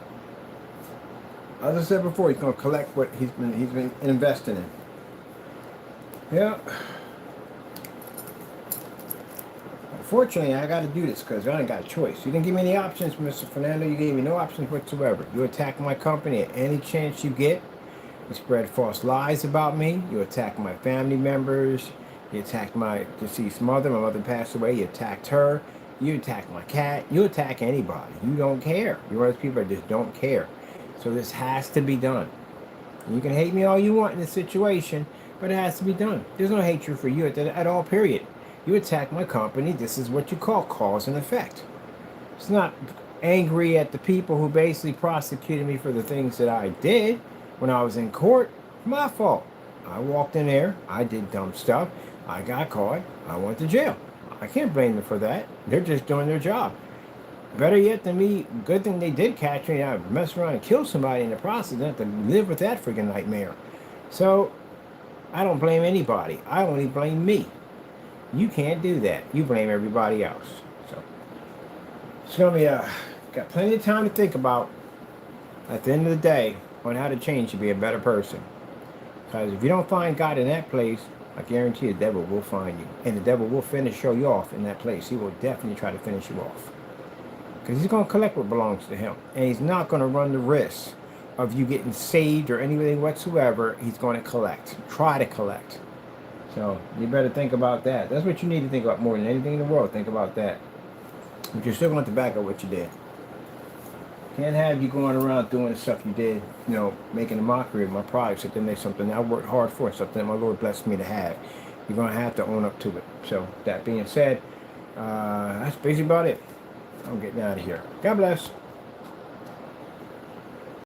As I said before, he's going to collect what he's been investing in. Yeah. Unfortunately, I got to do this because I ain't got a choice. You didn't give me any options, Mr. Fernando. You gave me no options whatsoever. You attack my company at any chance you get. You spread false lies about me. You attack my family members. You attacked my deceased mother. My mother passed away. You attacked her. You attacked my cat. You attack anybody. You don't care. You're one of those people that just don't care. So this has to be done. You can hate me all you want in this situation, but it has to be done. There's no hatred for you at all, period. You attack my company. This is what you call cause and effect. It's not angry at the people who basically prosecuted me for the things that I did when I was in court. My fault. I walked in there. I did dumb stuff. I got caught. I went to jail. I can't blame them for that. They're just doing their job. Better yet than me, good thing they did catch me. I messed around and killed somebody in the process. I have to live with that freaking nightmare. So, I don't blame anybody. I only blame me. You can't do that. You blame everybody else. So, it's going to be got plenty of time to think about at the end of the day on how to change to be a better person. Because if you don't find God in that place, I guarantee the devil will find you. And the devil will show you off in that place. He will definitely try to finish you off. Because he's going to collect what belongs to him. And he's not going to run the risk of you getting saved or anything whatsoever. He's going to collect. Try to collect. So you better think about that. That's what you need to think about more than anything in the world. Think about that. But you're still going to back up what you did. Can't have you going around doing the stuff you did, you know, making a mockery of my products. Something that's something I worked hard for, something that my Lord blessed me to have. You're going to have to own up to it. So that being said, that's basically about it. I'm getting out of here. God bless.